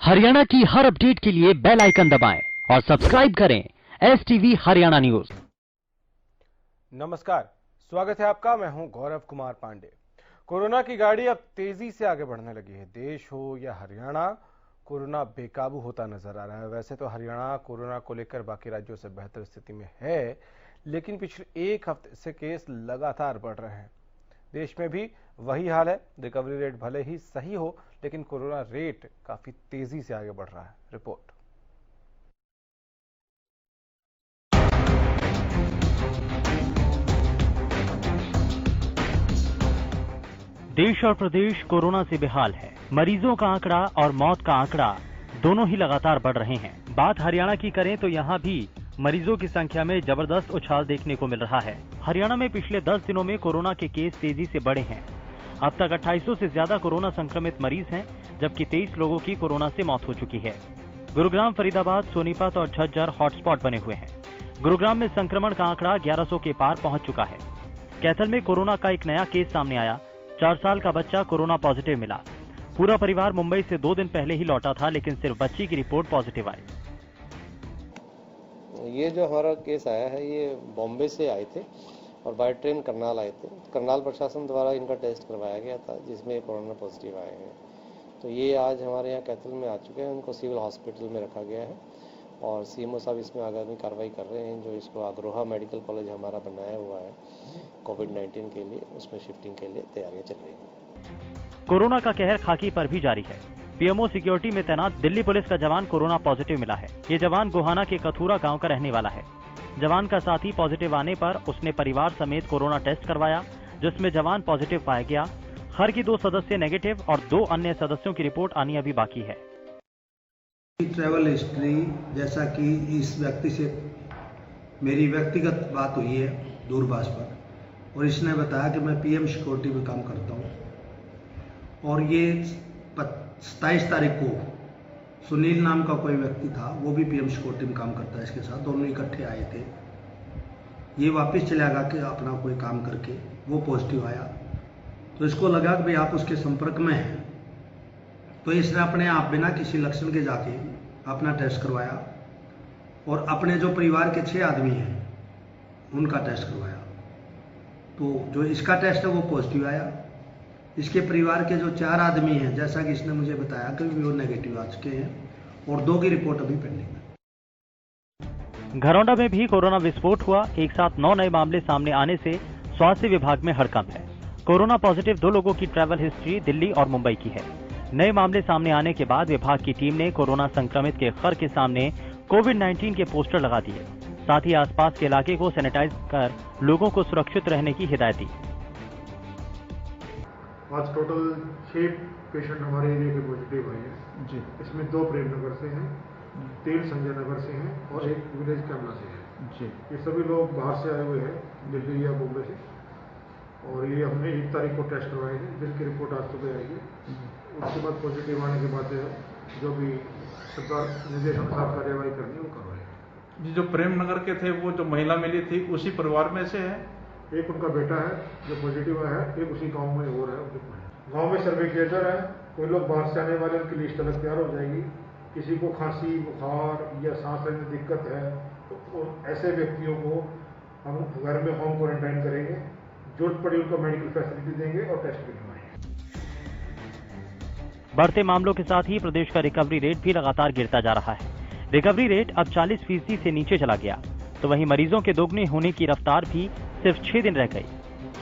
हरियाणा की हर अपडेट के लिए बेल आइकन दबाएं और सब्सक्राइब करें STV हरियाणा न्यूज। नमस्कार, स्वागत है आपका। मैं हूं गौरव कुमार पांडे। कोरोना की गाड़ी अब तेजी से आगे बढ़ने लगी है। देश हो या हरियाणा, कोरोना बेकाबू होता नजर आ रहा है। वैसे तो हरियाणा कोरोना को लेकर बाकी राज्यों से बेहतर स्थिति में है, लेकिन पिछले एक हफ्ते से केस लगातार बढ़ रहे हैं। देश में भी वही हाल है। रिकवरी रेट भले ही सही हो, लेकिन कोरोना रेट काफी तेजी से आगे बढ़ रहा है। रिपोर्ट। देश और प्रदेश कोरोना से बेहाल है। मरीजों का आंकड़ा और मौत का आंकड़ा दोनों ही लगातार बढ़ रहे हैं। बात हरियाणा की करें तो यहाँ भी मरीजों की संख्या में जबरदस्त उछाल देखने को मिल रहा है। हरियाणा में पिछले 10 दिनों में कोरोना के केस तेजी से बढ़े हैं। अब तक 2800 से ज्यादा कोरोना संक्रमित मरीज हैं, जबकि 23 लोगों की कोरोना से मौत हो चुकी है। गुरुग्राम, फरीदाबाद, सोनीपत और झज्जर हॉटस्पॉट बने हुए हैं। गुरुग्राम में संक्रमण का आंकड़ा 1100 के पार पहुंच चुका है। कैथल में कोरोना का एक नया केस सामने आया। 4 साल का बच्चा कोरोना पॉजिटिव मिला। पूरा परिवार मुंबई से 2 दिन पहले ही लौटा था, लेकिन सिर्फ बच्ची की रिपोर्ट पॉजिटिव आई। ये जो हमारा केस आया है, ये बॉम्बे से आए थे और बाय ट्रेन करनाल आए थे। करनाल प्रशासन द्वारा इनका टेस्ट करवाया गया था, जिसमें कोरोना पॉजिटिव आए हैं। तो ये आज हमारे यहाँ कैथल में आ चुके हैं। उनको सिविल हॉस्पिटल में रखा गया है और CMO साहब इसमें आगामी कार्रवाई कर रहे हैं। जो इसको अग्रोहा मेडिकल कॉलेज हमारा बनाया हुआ है कोविड-19 के लिए, उसमें शिफ्टिंग के लिए तैयारियां चल रही हैं। कोरोना का कहर खाकी पर भी जारी है। PMO सिक्योरिटी में तैनात दिल्ली पुलिस का जवान कोरोना पॉजिटिव मिला है। ये जवान गोहाना के कथूरा गांव का रहने वाला है। जवान का साथी पॉजिटिव आने पर उसने परिवार समेत कोरोना टेस्ट करवाया, जिसमें जवान पॉजिटिव पाया गया। घर की 2 सदस्य नेगेटिव और 2 अन्य सदस्यों की रिपोर्ट आनी अभी बाकी है। ट्रैवल हिस्ट्री, जैसा कि इस व्यक्ति से मेरी व्यक्तिगत बात हुई है दूरभाष पर, और इसने बताया कि मैं PM सिक्योरिटी में काम करता हूं। और ये 27 तारीख को सुनील नाम का कोई व्यक्ति था, वो भी PM सिक्योरिटी में काम करता है इसके साथ। दोनों इकट्ठे आए थे। ये वापस चला गया कि अपना कोई काम करके, वो पॉजिटिव आया। तो इसको लगा कि भाई आप उसके संपर्क में हैं, तो इसने अपने आप बिना किसी लक्षण के जाके अपना टेस्ट करवाया और अपने जो परिवार के 6 आदमी हैं उनका टेस्ट करवाया। तो जो इसका टेस्ट है वो पॉजिटिव आया। इसके परिवार के जो 4 आदमी हैं, जैसा कि इसने मुझे बताया कि वो नेगेटिव आ चुके हैं और 2 की रिपोर्ट अभी पेंडिंग है। घरौंडा में भी कोरोना विस्फोट हुआ। एक साथ 9 नए मामले सामने आने से स्वास्थ्य विभाग में हड़कंप है। कोरोना पॉजिटिव 2 लोगों की ट्रैवल हिस्ट्री दिल्ली और मुंबई की है। नए मामले सामने आने के बाद विभाग की टीम ने कोरोना संक्रमित के घर के सामने कोविड-19 के पोस्टर लगा दिए। साथ ही आसपास के इलाके को सैनिटाइज कर लोगों को सुरक्षित रहने की हिदायत दी। आज टोटल 6 पेशेंट हमारे एरिया के पॉजिटिव आए हैं जी। इसमें 2 प्रेमनगर से हैं, 3 संजय नगर से हैं और 1 विलेज कैमला से है जी। ये सभी लोग बाहर से आए हुए हैं, दिल्ली या मुंबई से। और ये हमने 1 तारीख को टेस्ट करवाए थे, जिनकी रिपोर्ट आज सुबह आएगी। उसके बाद पॉजिटिव आने के बाद जो भी सरकार निर्देश अनुसार कार्यवाही करनी है वो करवाएगी जी। जो प्रेमनगर के थे, वो जो महिला मिली थी उसी परिवार में से है। एक उनका बेटा है जो पॉजिटिव आया है, एक उसी गांव में और है। गांव में सर्वे किया जा रहा है। कोई लोग बाहर से आने वाले, उनकी लिस्ट अलग तैयार हो जाएगी। किसी को खांसी, बुखार या सांस लेने में दिक्कत है, तो ऐसे व्यक्तियों को हम घर में होम क्वारंटाइन करेंगे। जरूरत पड़ी उनको मेडिकल फैसिलिटी देंगे और टेस्ट भी करवाएंगे। बढ़ते मामलों के साथ ही प्रदेश का रिकवरी रेट भी लगातार गिरता जा रहा है। रिकवरी रेट अब 40% से नीचे चला गया, तो वहीं मरीजों के दोगुने होने की रफ्तार भी सिर्फ 6 दिन रह गई।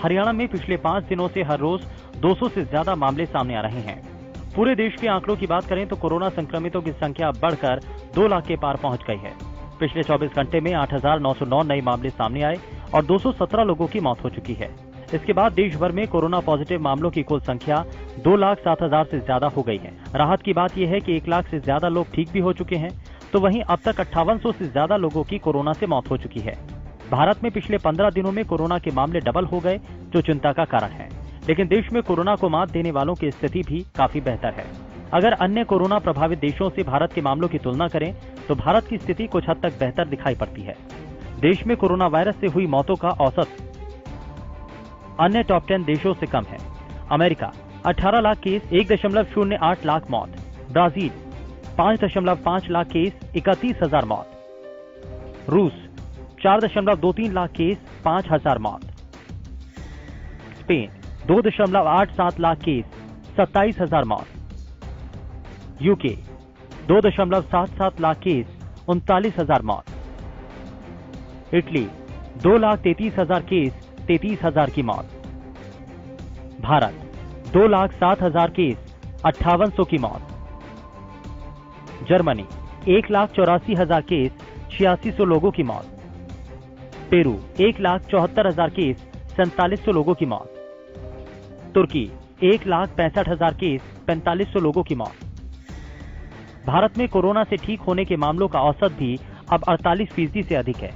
हरियाणा में पिछले 5 दिनों से हर रोज 200 से ज्यादा मामले सामने आ रहे हैं। पूरे देश के आंकड़ों की बात करें तो कोरोना संक्रमितों की संख्या बढ़कर 2 लाख के पार पहुंच गई है। पिछले 24 घंटे में 8,909 नए मामले सामने आए और 217 लोगों की मौत हो चुकी है। इसके बाद देश भर में कोरोना पॉजिटिव मामलों की कुल संख्या 2,07,000 से ज्यादा हो गई है। राहत की बात यह है कि 1 लाख से ज्यादा लोग ठीक भी हो चुके हैं, तो वहीं अब तक 5800 से ज्यादा लोगों की कोरोना से मौत हो चुकी है। भारत में पिछले 15 दिनों में कोरोना के मामले डबल हो गए, जो चिंता का कारण है। लेकिन देश में कोरोना को मात देने वालों की स्थिति भी काफी बेहतर है। अगर अन्य कोरोना प्रभावित देशों से भारत के मामलों की तुलना करें तो भारत की स्थिति कुछ हद तक बेहतर दिखाई पड़ती है। देश में कोरोना वायरस से हुई मौतों का औसत अन्य टॉप 10 देशों से कम है। अमेरिका 18 लाख केस, 1.08 लाख मौत। ब्राजील 5.5 लाख केस 31,000 मौत। रूस 4.23 लाख केस 5,000 मौत। स्पेन 2.87 लाख केस 27,000 मौत। यूके 2.77 लाख केस 39,000 मौत। इटली 2,33,000 केस 33,000 की मौत। भारत 2,07,000 केस 5800 की मौत। जर्मनी 1,84,000 केस 8600 लोगों की मौत। पेरू 1,74,000 केस 4700 लोगों की मौत। तुर्की 1,65,000 केस 4500 लोगों की मौत। भारत में कोरोना से ठीक होने के मामलों का औसत भी अब 48% से अधिक है।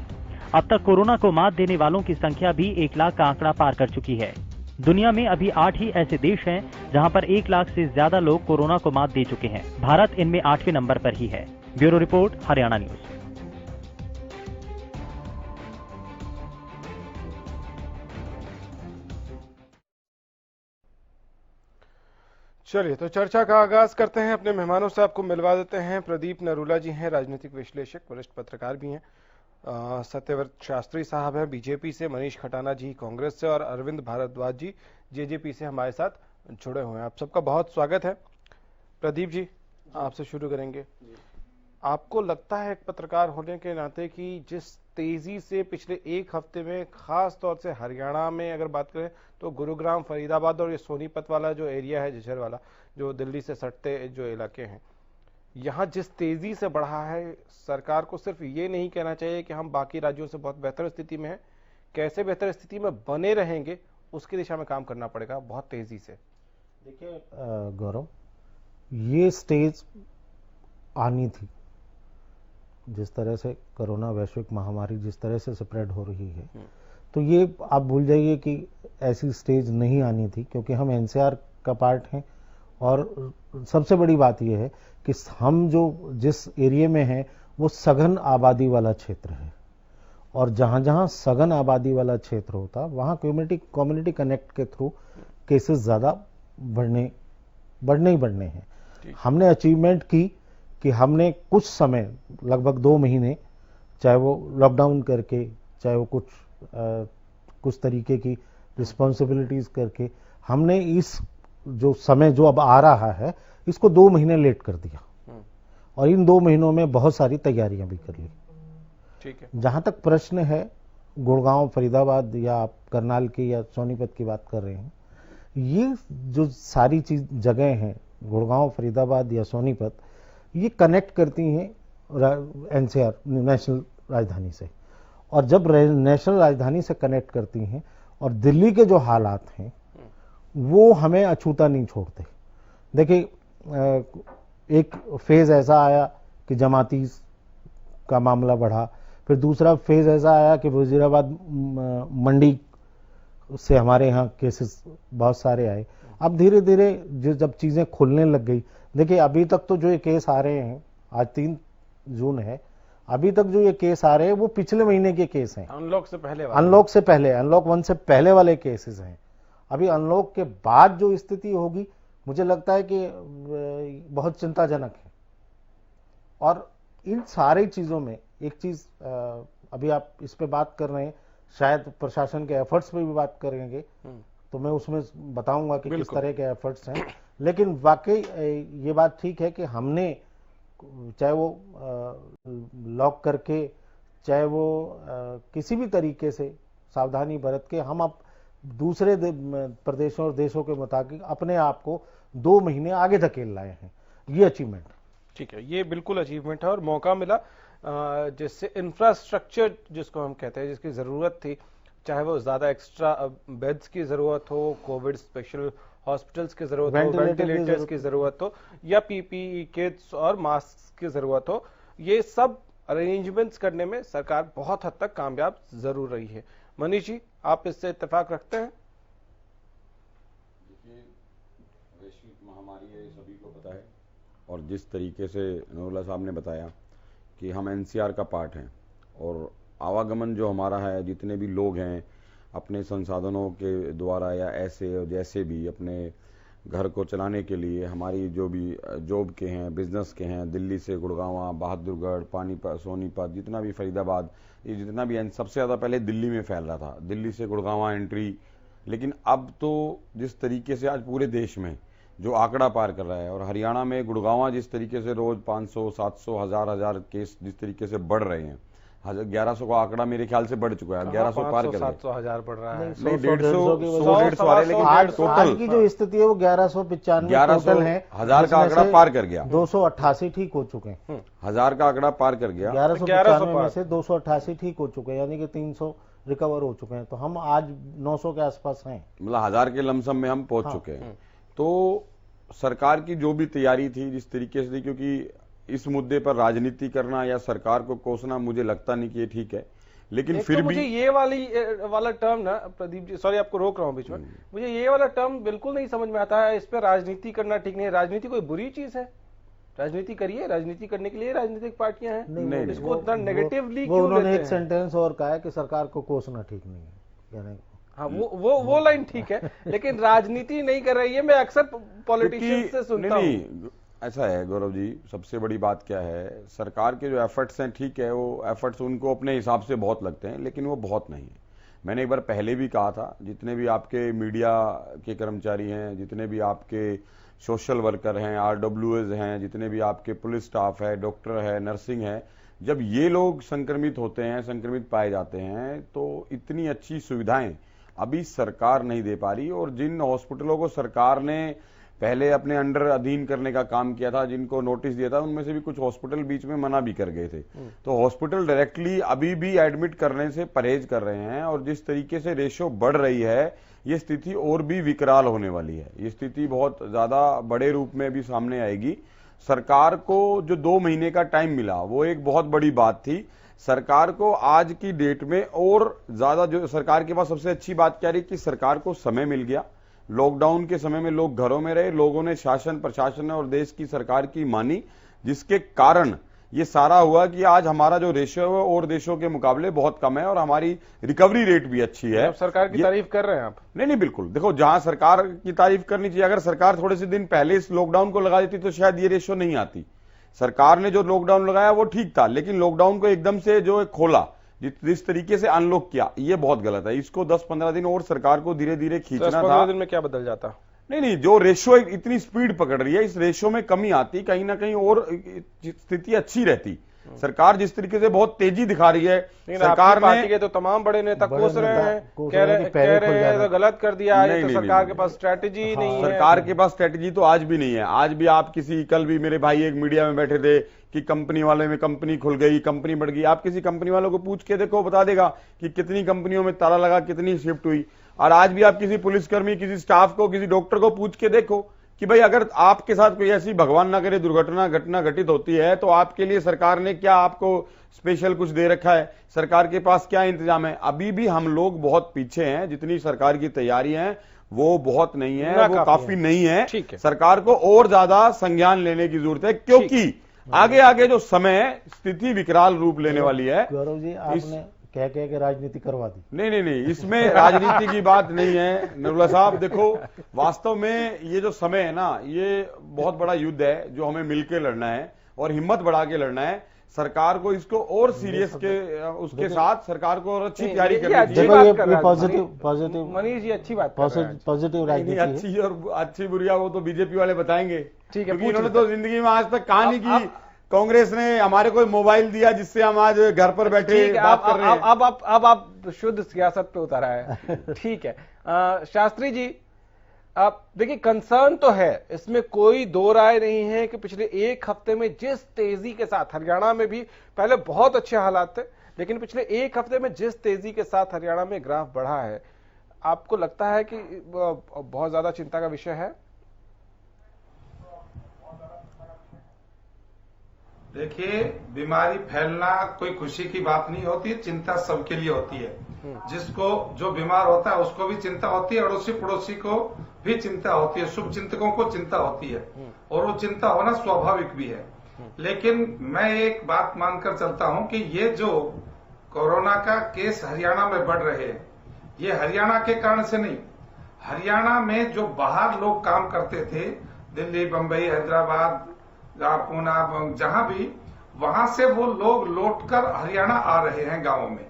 अब तक कोरोना को मात देने वालों की संख्या भी 1 लाख का आंकड़ा पार कर चुकी है। दुनिया में अभी 8 ही ऐसे देश हैं जहां पर 1 लाख से ज्यादा लोग कोरोना को मात दे चुके हैं। भारत इनमें 8वें नंबर पर ही है। Bureau report, Haryana news. चलिए तो चर्चा का आगाज करते हैं। अपने मेहमानों से आपको मिलवा देते हैं। प्रदीप नरूला जी हैं, राजनीतिक विश्लेषक, वरिष्ठ पत्रकार भी हैं। सत्यव्रत शास्त्री साहब हैं बीजेपी से, मनीष खटाना जी कांग्रेस से और अरविंद भारद्वाज जी जेजेपी से हमारे साथ जुड़े हुए हैं। आप सबका बहुत स्वागत है। प्रदीप जी, आपसे शुरू करेंगे। आपको लगता है एक पत्रकार होने के नाते कि जिस तेजी से पिछले एक हफ्ते में, खास तौर से हरियाणा में अगर बात करें तो गुरुग्राम, फरीदाबाद और ये सोनीपत वाला जो एरिया है, झज्जर वाला, जो दिल्ली से सटते जो इलाके हैं, यहाँ जिस तेजी से बढ़ा है, सरकार को सिर्फ ये नहीं कहना चाहिए कि हम बाकी राज्यों से बहुत बेहतर स्थिति में हैं, कैसे बेहतर स्थिति में बने रहेंगे उसकी दिशा में काम करना पड़ेगा बहुत तेजी से। देखिए गौरव, ये स्टेज आनी थी। जिस तरह से कोरोना वैश्विक महामारी जिस तरह से स्प्रेड हो रही है, तो ये आप भूल जाइए कि ऐसी स्टेज नहीं आनी थी, क्योंकि हम एनसीआर का पार्ट हैं। और सबसे बड़ी बात यह है कि हम जो जिस एरिया में हैं वो सघन आबादी वाला क्षेत्र है, और जहां जहां सघन आबादी वाला क्षेत्र होता वहां कम्युनिटी कनेक्ट के थ्रू केसेस ज्यादा बढ़ने ही हैं। हमने अचीवमेंट की कि हमने कुछ समय, लगभग 2 महीने, चाहे वो लॉकडाउन करके, चाहे वो कुछ तरीके की रिस्पॉन्सिबिलिटीज करके, हमने इस जो समय जो अब आ रहा है इसको 2 महीने लेट कर दिया, और इन 2 महीनों में बहुत सारी तैयारियां भी कर ली। ठीक है। जहां तक प्रश्न है गुड़गांव, फरीदाबाद या आप करनाल की या सोनीपत की बात कर रहे हैं, ये जो सारी जगह हैं, गुड़गांव, फरीदाबाद या सोनीपत, ये कनेक्ट करती हैं एनसीआर, नेशनल राजधानी से। और जब नेशनल राजधानी से कनेक्ट करती हैं, और दिल्ली के जो हालात हैं वो हमें अछूता नहीं छोड़ते। देखिए, एक फेज ऐसा आया कि जमाती का मामला बढ़ा, फिर दूसरा फेज ऐसा आया कि वजीराबाद, मंडी से हमारे यहाँ केसेस बहुत सारे आए। अब धीरे धीरे जब चीजें खुलने लग गई, देखिए अभी तक तो जो ये केस आ रहे हैं, आज 3 जून है, अभी तक जो ये केस आ रहे हैं वो पिछले महीने के केस हैं। अनलॉक से पहले, अनलॉक 1 से पहले वाले केसेस हैं। अभी अनलॉक के बाद जो स्थिति होगी, मुझे लगता है कि बहुत चिंताजनक है। और इन सारी चीजों में एक चीज, अभी आप इस पे बात कर रहे हैं, शायद प्रशासन के एफर्ट्स पे भी बात करेंगे, तो मैं उसमें बताऊंगा कि किस तरह के एफर्ट्स हैं। लेकिन वाकई ये बात ठीक है कि हमने, चाहे वो लॉक करके, चाहे वो किसी भी तरीके से सावधानी बरत के, हम अब दूसरे प्रदेशों और देशों के मुताबिक अपने आप को 2 महीने आगे धकेल लाए हैं। ये अचीवमेंट, ठीक है, ये बिल्कुल अचीवमेंट है। और मौका मिला जिससे इंफ्रास्ट्रक्चर जिसको हम कहते हैं, जिसकी जरूरत थी, चाहे वो ज्यादा एक्स्ट्रा बेड्स की जरूरत हो, कोविड स्पेशल हॉस्पिटल्स की जरूरत हो, वेंटिलेटर्स की जरूरत हो, या पीपीई किट्स और मास्क की जरूरत हो, ये सब अरेंजमेंट्स करने में सरकार बहुत हद तक कामयाब जरूर रही है। मनीष जी, आप इससे इत्तेफाक रखते हैं? देखिए, वैश्विक महामारी है, सभी को पता है, और जिस तरीके से नरूला साहब ने बताया कि हम एनसीआर का पार्ट हैं, और आवागमन जो हमारा है, जितने भी लोग हैं अपने संसाधनों के द्वारा या ऐसे और जैसे भी अपने घर को चलाने के लिए, हमारी जो भी जॉब के हैं, बिजनेस के हैं, दिल्ली से गुड़गांव, बहादुरगढ़, पानीपत, सोनीपत, जितना भी फरीदाबाद, ये जितना भी सबसे ज़्यादा पहले दिल्ली में फैल रहा था, दिल्ली से गुड़गांव एंट्री। लेकिन अब तो जिस तरीके से आज पूरे देश में जो आंकड़ा पार कर रहा है, और हरियाणा में गुड़गांव जिस तरीके से रोज 500, 700, हजार केस जिस तरीके से बढ़ रहे हैं, 1100 का आंकड़ा मेरे ख्याल से बढ़ चुका है, 1100 पार कर 700 हजार बढ़ रहा है। नहीं, 150 आ रहे, लेकिन आज की जो स्थिति है वो 1195 टोटल है। 1000 का आंकड़ा पार कर गया, 288 ठीक हो चुके हैं। 1000 का आंकड़ा पार कर गया, 1195 में से 288 ठीक हो चुके हैं, यानी कि 300 रिकवर हो चुके हैं। तो हम आज 900 के आसपास हैं, मतलब 1000 के लमसम में हम पहुंच चुके हैं। तो सरकार की जो भी तैयारी थी जिस तरीके से, क्योंकि इस मुद्दे पर राजनीति करना या सरकार को कोसना मुझे लगता नहीं कि ये ठीक है, लेकिन फिर तो भी मुझे ये वाला टर्म ना, प्रदीप जी सॉरी आपको रोक रहा हूं बीच में, मुझे ये वाला टर्म बिल्कुल नहीं समझ में आता है। इस पर राजनीति करना ठीक नहीं है। राजनीति कोई बुरी चीज है? राजनीति करिए, राजनीति करने के लिए राजनीतिक पार्टियां हैं। नहीं, इसको इतना नेगेटिवली क्यों उन्होंने एक सेंटेंस और कहा है कि सरकार को कोसना ठीक नहीं है, यानी हाँ वो लाइन ठीक है, लेकिन राजनीति नहीं कर रही है। मैं अक्सर पॉलिटिशियन से सुनता हूँ। ऐसा है गौरव जी, सबसे बड़ी बात क्या है, सरकार के जो एफर्ट्स हैं, ठीक है, वो एफर्ट्स उनको अपने हिसाब से बहुत लगते हैं, लेकिन वो बहुत नहीं है। मैंने एक बार पहले भी कहा था, जितने भी आपके मीडिया के कर्मचारी हैं, जितने भी आपके सोशल वर्कर हैं, RWAs हैं, जितने भी आपके पुलिस स्टाफ है, डॉक्टर है, नर्सिंग है, जब ये लोग संक्रमित होते हैं, संक्रमित पाए जाते हैं, तो इतनी अच्छी सुविधाएं अभी सरकार नहीं दे पा रही। और जिन हॉस्पिटलों को सरकार ने पहले अपने अंडर अधीन करने का काम किया था, जिनको नोटिस दिया था, उनमें से भी कुछ हॉस्पिटल बीच में मना भी कर गए थे। तो हॉस्पिटल डायरेक्टली अभी भी एडमिट करने से परहेज कर रहे हैं, और जिस तरीके से रेशो बढ़ रही है, ये स्थिति और भी विकराल होने वाली है। ये स्थिति बहुत ज्यादा बड़े रूप में भी सामने आएगी। सरकार को जो 2 महीने का टाइम मिला, वो एक बहुत बड़ी बात थी। सरकार को आज की डेट में और ज्यादा, जो सरकार के पास सबसे अच्छी बात क्या रही कि सरकार को समय मिल गया। लॉकडाउन के समय में लोग घरों में रहे, लोगों ने शासन, प्रशासन और देश की सरकार की मानी, जिसके कारण ये सारा हुआ कि आज हमारा जो रेशियो है और देशों के मुकाबले बहुत कम है, और हमारी रिकवरी रेट भी अच्छी है। अब सरकार की तारीफ कर रहे हैं आप? नहीं, बिल्कुल। देखो, जहां सरकार की तारीफ करनी चाहिए, अगर सरकार थोड़े से दिन पहले इस लॉकडाउन को लगा देती तो शायद ये रेशियो नहीं आती। सरकार ने जो लॉकडाउन लगाया वो ठीक था, लेकिन लॉकडाउन को एकदम से जो खोला, जिस तरीके से अनलॉक किया, ये बहुत गलत है। इसको 10-15 दिन और सरकार को धीरे धीरे खींचना था। 10-15 दिन में क्या बदल जाता? नहीं, जो रेशियो इतनी स्पीड पकड़ रही है, इस रेशियो में कमी आती, कहीं ना कहीं और स्थिति अच्छी रहती। सरकार जिस तरीके से बहुत तेजी दिखा रही है, सरकार पार्टी के तो तमाम बड़े नेता कोस रहे हैं, कह रहे हैं तो गलत कर दिया, ये तो सरकार के पास स्ट्रेटेजी नहीं है। सरकार के पास स्ट्रेटेजी तो आज भी नहीं है। आज भी आप कल भी मेरे भाई एक मीडिया में बैठे थे कि कंपनी वाले में कंपनी खुल गई, कंपनी बढ़ गई। आप किसी कंपनी वालों को पूछ के देखो, बता देगा कि कितनी कंपनियों में ताला लगा, कितनी शिफ्ट हुई। और आज भी आप किसी पुलिसकर्मी, किसी स्टाफ को, किसी डॉक्टर को पूछ के देखो कि भाई अगर आपके साथ कोई ऐसी, भगवान ना करे, घटना घटित होती है, तो आपके लिए सरकार ने क्या आपको स्पेशल कुछ दे रखा है? सरकार के पास क्या इंतजाम है? अभी भी हम लोग बहुत पीछे हैं। जितनी सरकार की तैयारी है वो बहुत नहीं है, वो काफी नहीं है। सरकार को और ज्यादा संज्ञान लेने की जरूरत है, क्योंकि आगे आगे जो समय स्थिति विकराल रूप लेने वाली है। गौरव जी, आपने कह के राजनीति करवा दी। नहीं, इसमें राजनीति की बात नहीं है नरुला साहब। देखो, वास्तव में ये जो समय है ना, ये बहुत बड़ा युद्ध है जो हमें मिलकर लड़ना है और हिम्मत बढ़ा के लड़ना है। सरकार को इसको और सीरियस के उसके साथ सरकार को और अच्छी तैयारी करनी चाहिए। पॉजिटिव मनीष जी, अच्छी बात, पॉजिटिव राजनीति, अच्छी और अच्छी बुरिया वो तो बीजेपी वाले बताएंगे, क्योंकि इन्होंने तो जिंदगी में आज तक कहा नहीं कि कांग्रेस ने हमारे को मोबाइल दिया जिससे हम आज घर पर बैठे बात कर रहे हैं। अब आप शुद्ध सियासत पे उतारा है। ठीक है शास्त्री जी, आप देखिए, कंसर्न तो है, इसमें कोई दो राय नहीं है कि पिछले 1 हफ्ते में जिस तेजी के साथ, हरियाणा में भी पहले बहुत अच्छे हालात थे, लेकिन पिछले 1 हफ्ते में जिस तेजी के साथ हरियाणा में ग्राफ बढ़ा है, आपको लगता है कि बहुत ज्यादा चिंता का विषय है? देखिए, बीमारी फैलना कोई खुशी की बात नहीं होती, चिंता सबके लिए होती है। जिसको जो बीमार होता है उसको भी चिंता होती है, अड़ोसी पड़ोसी को भी चिंता होती है, शुभ चिंतकों को चिंता होती है, और वो चिंता होना स्वाभाविक भी है। लेकिन मैं एक बात मानकर चलता हूं कि ये जो कोरोना का केस हरियाणा में बढ़ रहे हैं, ये हरियाणा के कारण से नहीं, हरियाणा में जो बाहर लोग काम करते थे, दिल्ली, बंबई, हैदराबाद, पूना, जहां भी, वहां से वो लोग लौटकर हरियाणा आ रहे हैं गांवों में।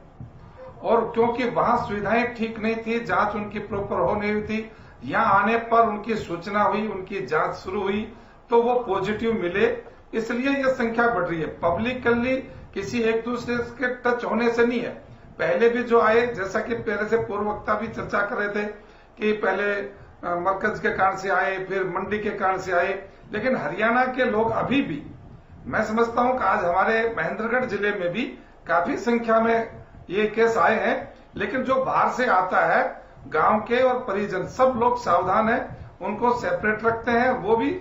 और क्योंकि वहां सुविधाएं ठीक नहीं थी, जांच उनकी प्रॉपर हो नहीं हुई थी, यहां आने पर उनकी सूचना हुई, उनकी जांच शुरू हुई तो वो पॉजिटिव मिले, इसलिए ये संख्या बढ़ रही है। पब्लिकली किसी एक दूसरे के टच होने से नहीं है। पहले भी जो आए, जैसा कि पहले से पूर्व वक्ता भी चर्चा कर रहे थे कि पहले मरकज के कारण से आए, फिर मंडी के कारण से आए, लेकिन हरियाणा के लोग अभी भी, मैं समझता हूं कि आज हमारे महेंद्रगढ़ जिले में भी काफी संख्या में ये केस आए हैं। लेकिन जो बाहर से आता है, गांव के और परिजन सब लोग सावधान हैं, उनको सेपरेट रखते हैं, वो भी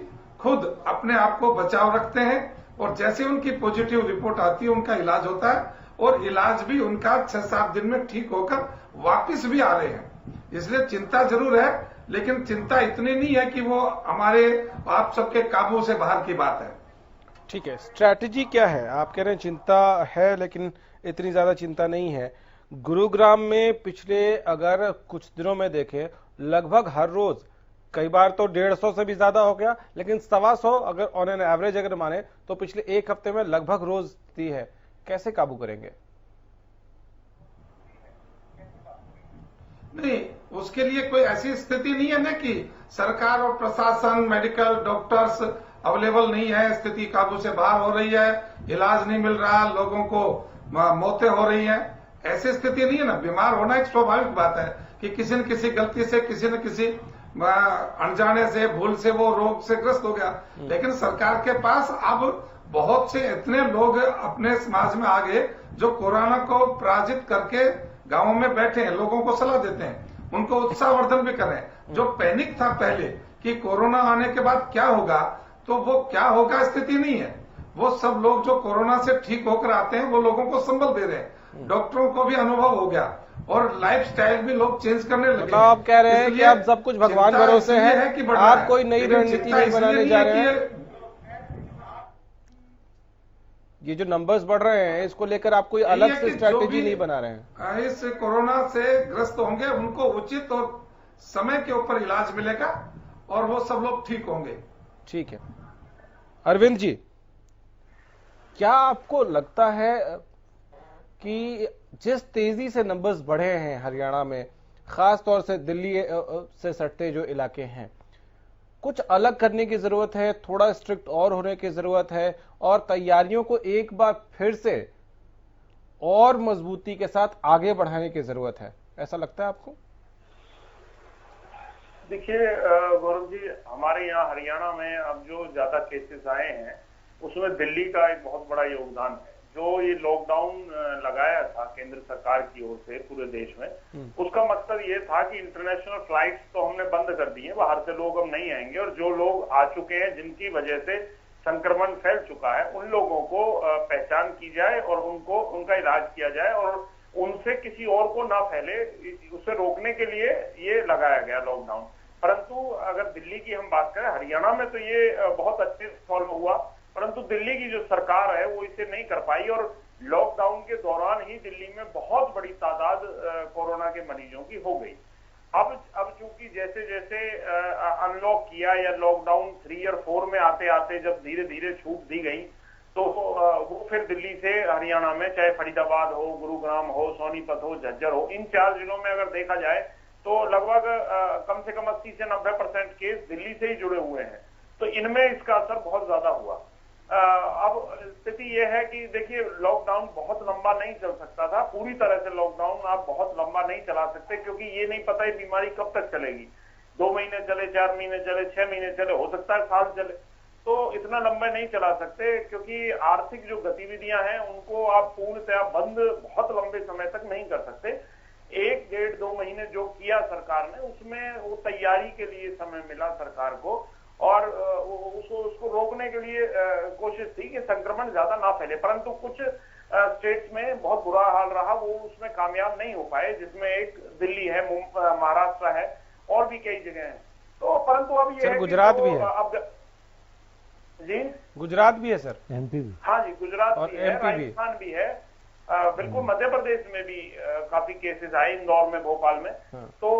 खुद अपने आप को बचाव रखते हैं, और जैसे उनकी पॉजिटिव रिपोर्ट आती है उनका इलाज होता है, और इलाज भी उनका 6-7 दिन में ठीक होकर वापिस भी आ रहे हैं। इसलिए चिंता जरूर है, लेकिन चिंता इतनी नहीं है कि वो हमारे आप सबके काबू से बाहर की बात है। ठीक है, स्ट्रैटेजी क्या है? आप कह रहे हैं चिंता है, लेकिन इतनी ज्यादा चिंता नहीं है। गुरुग्राम में पिछले अगर कुछ दिनों में देखें, लगभग हर रोज, कई बार तो 150 से भी ज्यादा हो गया, लेकिन 125 अगर ऑन एन एवरेज अगर माने तो पिछले एक हफ्ते में लगभग रोज दी है। कैसे काबू करेंगे? नहीं, उसके लिए कोई ऐसी स्थिति नहीं है ना कि सरकार और प्रशासन, मेडिकल, डॉक्टर्स अवेलेबल नहीं है, स्थिति काबू से बाहर हो रही है, इलाज नहीं मिल रहा, लोगों को मौतें हो रही हैं, ऐसी स्थिति नहीं है ना। बीमार होना एक स्वाभाविक बात है कि किसी न किसी गलती से, किसी न किसी अनजाने से, भूल से वो रोग से ग्रस्त हो गया। लेकिन सरकार के पास अब बहुत से इतने लोग अपने समाज में आ गए जो कोरोना को पराजित करके गांवों में बैठे हैं, लोगों को सलाह देते हैं, उनको उत्साहवर्धन भी करें। जो पैनिक था पहले कि कोरोना आने के बाद क्या होगा, तो वो क्या होगा स्थिति नहीं है। वो सब लोग जो कोरोना से ठीक होकर आते हैं, वो लोगों को संबल दे रहे हैं। डॉक्टरों को भी अनुभव हो गया और लाइफस्टाइल भी लोग चेंज करने लगे। मतलब आप कह रहे हैं कि अब सब कुछ भगवान भरोसे है, आप कोई नई रणनीति नहीं बनाने जा रहे हैं। ये जो नंबर्स बढ़ रहे हैं, इसको लेकर आप कोई अलग से स्ट्रैटेजी नहीं बना रहे हैं? इस कोरोना से ग्रस्त होंगे, उनको उचित और समय के ऊपर इलाज मिलेगा और वो सब लोग ठीक होंगे। ठीक है। अरविंद जी, क्या आपको लगता है कि जिस तेजी से नंबर्स बढ़े हैं हरियाणा में, खास तौर से दिल्ली से सटते जो इलाके हैं, कुछ अलग करने की जरूरत है, थोड़ा स्ट्रिक्ट और होने की जरूरत है, और तैयारियों को एक बार फिर से और मजबूती के साथ आगे बढ़ाने की जरूरत है, ऐसा लगता है आपको? देखिए गौरव जी, हमारे यहाँ हरियाणा में अब जो ज्यादा केसेस आए हैं उसमें दिल्ली का एक बहुत बड़ा योगदान है। जो ये लॉकडाउन लगाया था केंद्र सरकार की ओर से पूरे देश में, उसका मकसद ये था कि इंटरनेशनल फ्लाइट्स तो हमने बंद कर दी है, बाहर से लोग अब नहीं आएंगे, और जो लोग आ चुके हैं जिनकी वजह से संक्रमण फैल चुका है, उन लोगों को पहचान की जाए और उनका इलाज किया जाए और उनसे किसी और को ना फैले, उसे रोकने के लिए ये लगाया गया लॉकडाउन। परंतु अगर दिल्ली की हम बात करें, हरियाणा में तो ये बहुत अच्छे से फॉलो हुआ, परंतु दिल्ली की जो सरकार है वो इसे नहीं कर पाई, और लॉकडाउन के दौरान ही दिल्ली में बहुत बड़ी तादाद कोरोना के मरीजों की हो गई। अब चूंकि जैसे जैसे अनलॉक किया या लॉकडाउन 3 और 4 में आते आते जब धीरे धीरे छूट दी गई, तो वो फिर दिल्ली से हरियाणा में, चाहे फरीदाबाद हो, गुरुग्राम हो, सोनीपत हो, झज्जर हो, इन 4 जिलों में अगर देखा जाए तो लगभग कम से कम 80 से 90% केस दिल्ली से ही जुड़े हुए हैं। तो इनमें इसका असर बहुत ज्यादा हुआ। अब स्थिति यह है कि देखिए, लॉकडाउन बहुत लंबा नहीं चल सकता था, पूरी तरह से लॉकडाउन आप बहुत लंबा नहीं चला सकते, क्योंकि ये नहीं पता ये बीमारी कब तक चलेगी। 2 महीने चले, 4 महीने चले, 6 महीने चले, हो सकता है साल चले, तो इतना लंबे नहीं चला सकते, क्योंकि आर्थिक जो गतिविधियां हैं उनको आप पूर्णतः बंद बहुत लंबे समय तक नहीं कर सकते। 1, 1.5, 2 महीने जो किया सरकार ने, उसमें वो तैयारी के लिए समय मिला सरकार को, और उसको रोकने के लिए कोशिश थी कि संक्रमण ज्यादा ना फैले। परंतु कुछ स्टेट्स में बहुत बुरा हाल रहा, वो उसमें कामयाब नहीं हो पाए, जिसमें एक दिल्ली है, महाराष्ट्र है, और भी कई जगह हैं। तो परंतु अब ये है गुजरात भी है, अब जी गुजरात भी है सर, एमपी भी, हाँ जी, गुजरात और भी है, राजस्थान भी है, बिल्कुल मध्य प्रदेश में भी काफी केसेस आए, इंदौर में, भोपाल में। तो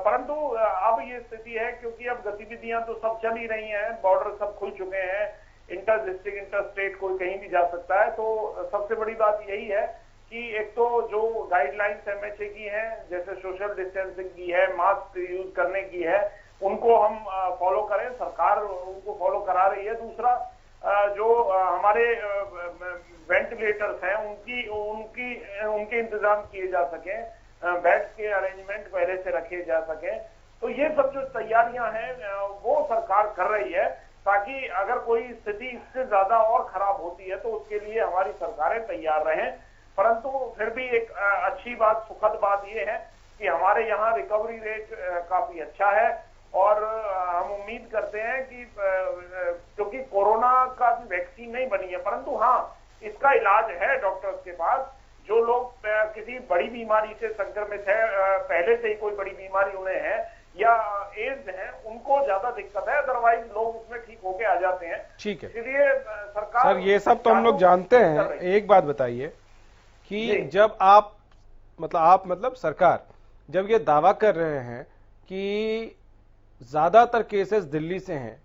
परंतु अब ये स्थिति है क्योंकि अब गतिविधियां तो सब चल ही रही हैं, बॉर्डर सब खुल चुके हैं, इंटर डिस्ट्रिक्ट इंटर स्टेट कोई कहीं भी जा सकता है। तो सबसे बड़ी बात यही है कि एक तो जो गाइडलाइंस एमएचए की हैं, जैसे सोशल डिस्टेंसिंग की है, मास्क यूज करने की है, उनको हम फॉलो करें, सरकार उनको फॉलो करा रही है। दूसरा जो हमारे वेंटिलेटर्स हैं उनके इंतजाम किए जा सके, बेड के अरेंजमेंट पहले से रखे जा सके। तो ये सब जो तैयारियां हैं वो सरकार कर रही है, ताकि अगर कोई स्थिति इससे ज्यादा और खराब होती है तो उसके लिए हमारी सरकारें तैयार रहें। परंतु फिर भी एक अच्छी बात, सुखद बात ये है कि हमारे यहाँ रिकवरी रेट काफी अच्छा है और हम उम्मीद करते हैं कि क्योंकि कोरोना का वैक्सीन नहीं बनी है, परंतु हाँ इसका इलाज है डॉक्टर्स के पास। जो लोग किसी बड़ी बीमारी से संक्रमित है, पहले से ही कोई बड़ी बीमारी उन्हें है या एड्स है, उनको ज्यादा दिक्कत है, अदरवाइज लोग उसमें ठीक होके आ जाते हैं। ठीक है, इसलिए सरकार सर ये सब तो हम लोग जानते हैं। एक बात बताइए कि जब आप मतलब सरकार जब ये दावा कर रहे हैं कि ज्यादातर केसेस दिल्ली से हैं,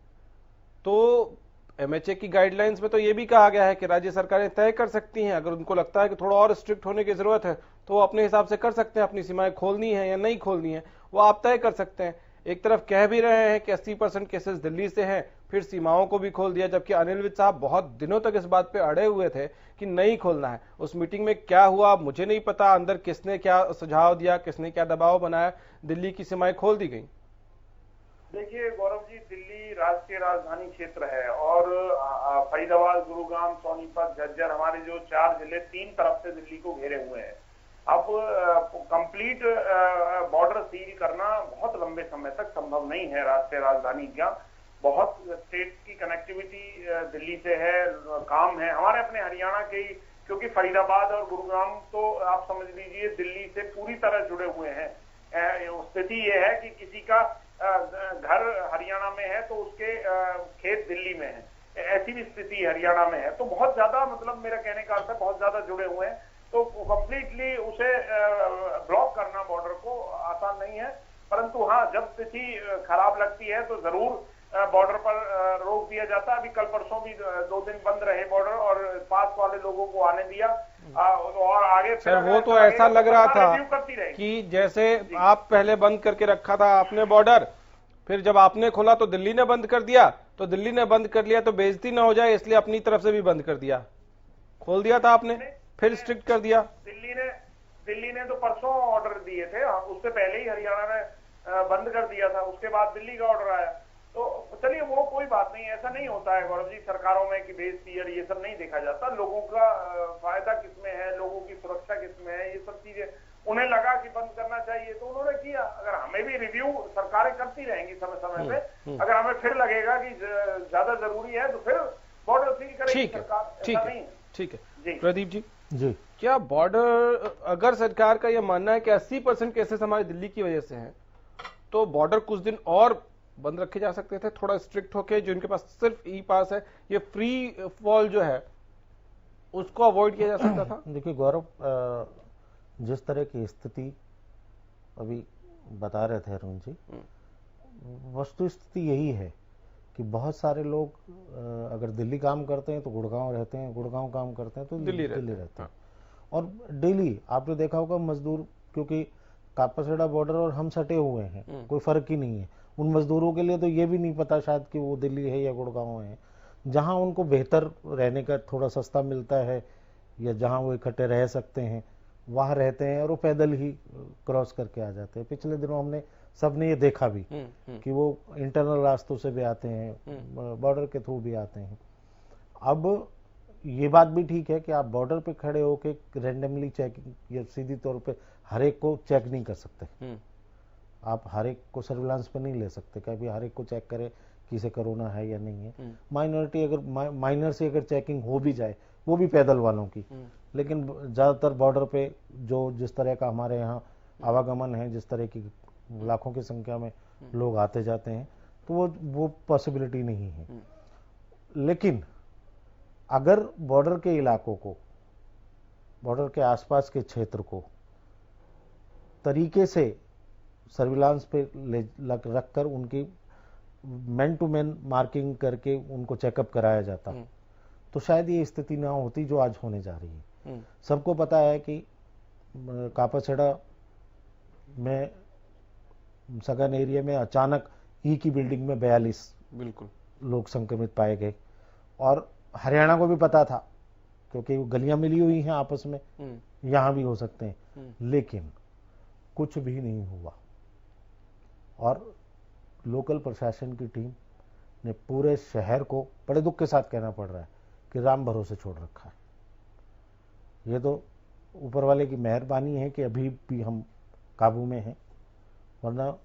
तो एमएचए की गाइडलाइंस में तो ये भी कहा गया है कि राज्य सरकारें तय कर सकती हैं, अगर उनको लगता है कि थोड़ा और स्ट्रिक्ट होने की जरूरत है तो वो अपने हिसाब से कर सकते हैं, अपनी सीमाएं खोलनी है या नहीं खोलनी है वो आप तय कर सकते हैं। एक तरफ कह भी रहे हैं कि 80% केसेस दिल्ली से हैं, फिर सीमाओं को भी खोल दिया, जबकि अनिल विज साहब बहुत दिनों तक इस बात पे अड़े हुए थे कि नहीं खोलना है। उस मीटिंग में क्या हुआ मुझे नहीं पता, अंदर किसने क्या सुझाव दिया, किसने क्या दबाव बनाया, दिल्ली की सीमाएं खोल दी गई। देखिए गौरव जी, दिल्ली राष्ट्रीय राजधानी क्षेत्र है और फरीदाबाद, गुरुग्राम, सोनीपत, झज्जर, हमारे जो 4 जिले 3 तरफ से दिल्ली को घेरे हुए हैं। अब कंप्लीट बॉर्डर सील करना बहुत लंबे समय तक संभव नहीं है राष्ट्रीय राजधानी का। बहुत स्टेट की कनेक्टिविटी दिल्ली से है, काम है हमारे अपने हरियाणा के, क्योंकि फरीदाबाद और गुरुग्राम तो आप समझ लीजिए दिल्ली से पूरी तरह जुड़े हुए हैं। स्थिति ये है कि किसी का घर हरियाणा में है तो उसके खेत दिल्ली में है, ऐसी भी स्थिति हरियाणा में है। तो बहुत ज्यादा, मतलब मेरा कहने का अर्थ है बहुत ज्यादा जुड़े हुए हैं, तो कंप्लीटली उसे ब्लॉक करना बॉर्डर को आसान नहीं है। परंतु हाँ, जब स्थिति खराब लगती है तो जरूर बॉर्डर पर रोक दिया जाता है। अभी कल परसों भी 2 दिन बंद रहे बॉर्डर और पास वाले लोगों को आने दिया। और आगे सर वो तो ऐसा लग रहा था कि जैसे आप पहले बंद करके रखा था आपने बॉर्डर, फिर जब आपने खोला तो दिल्ली ने बंद कर दिया, तो दिल्ली ने बंद कर लिया तो बेइज्जती ना हो जाए इसलिए अपनी तरफ से भी बंद कर दिया, खोल दिया था आपने, फिर स्ट्रिक्ट कर दिया। दिल्ली ने तो परसों ऑर्डर दिए थे, उससे पहले ही हरियाणा ने बंद कर दिया था, उसके बाद दिल्ली का ऑर्डर आया। तो चलिए वो कोई बात नहीं, ऐसा नहीं होता है गौरव जी सरकारों में कि बेइज्जती और ये सब नहीं देखा जाता। लोगों का फायदा किसमें है, लोगों की सुरक्षा किसमें है, ये सब चीजें उन्हें लगा कि बंद करना चाहिए तो उन्होंने किया। अगर हमें भी रिव्यू सरकारें करती रहेंगी समय समय पे, अगर हमें फिर लगेगा कि ज्यादा जरूरी है तो फिर बॉर्डर सील करेगी सरकार। ठीक है प्रदीप जी, क्या बॉर्डर, अगर सरकार का यह मानना है कि 80% केसेस हमारे दिल्ली की वजह से हैं, तो बॉर्डर कुछ दिन और बंद रखे जा सकते थे, थोड़ा स्ट्रिक्ट होके, जो इनके पास सिर्फ ई पास है, ये फ्री फॉल जो है उसको अवॉइड किया जा सकता था? देखिए गौरव, जिस तरह की स्थिति अभी बता रहे थे अरुण जी, वस्तु स्थिति यही है कि बहुत सारे लोग अगर दिल्ली काम करते हैं तो गुड़गांव रहते हैं, गुड़गांव काम करते हैं तो दिल्ली रहते हैं। और डेली आपने देखा होगा मजदूर, क्योंकि कापासेड़ा बॉर्डर और हम सटे हुए हैं, कोई फर्क ही नहीं है। उन मजदूरों के लिए तो ये भी नहीं पता शायद कि वो दिल्ली है या गुड़गांव है। जहां उनको बेहतर रहने का थोड़ा सस्ता मिलता है या जहां वो इकट्ठे रह सकते हैं वहां रहते हैं और वो पैदल ही क्रॉस करके आ जाते हैं। पिछले दिनों हमने सबने ये देखा भी कि वो इंटरनल रास्तों से भी आते हैं, बॉर्डर के थ्रू भी आते हैं। अब ये बात भी ठीक है कि आप बॉर्डर पे खड़े होके रैंडमली चेकिंग या सीधी तौर पे हर एक को चेक नहीं कर सकते। आप हर एक को सर्विलांस पे नहीं ले सकते कि अभी हर एक को चेक करे कि इसे कोरोना है या नहीं है। माइनॉरिटी, अगर माइनर से अगर चेकिंग हो भी जाए, वो भी पैदल वालों की, लेकिन ज्यादातर बॉर्डर पे जो जिस तरह का हमारे यहाँ आवागमन है, जिस तरह की लाखों की संख्या में लोग आते जाते हैं, तो वो पॉसिबिलिटी नहीं है। लेकिन अगर बॉर्डर के इलाकों को, बॉर्डर के आसपास के क्षेत्र को तरीके से सर्विलांस पे रख कर उनकी मैन टू मैन मार्किंग करके उनको चेकअप कराया जाता, तो शायद ये स्थिति ना होती जो आज होने जा रही है। सबको पता है कि कापासेड़ा में सगन एरिया में अचानक ई की बिल्डिंग में 42 बिल्कुल लोग संक्रमित पाए गए, और हरियाणा को भी पता था क्योंकि गलियां मिली हुई हैं आपस में, यहां भी हो सकते हैं, लेकिन कुछ भी नहीं हुआ। और लोकल प्रशासन की टीम ने पूरे शहर को बड़े दुख के साथ कहना पड़ रहा है कि राम भरोसे छोड़ रखा है। ये तो ऊपर वाले की मेहरबानी है कि अभी भी हम काबू में हैं, वरना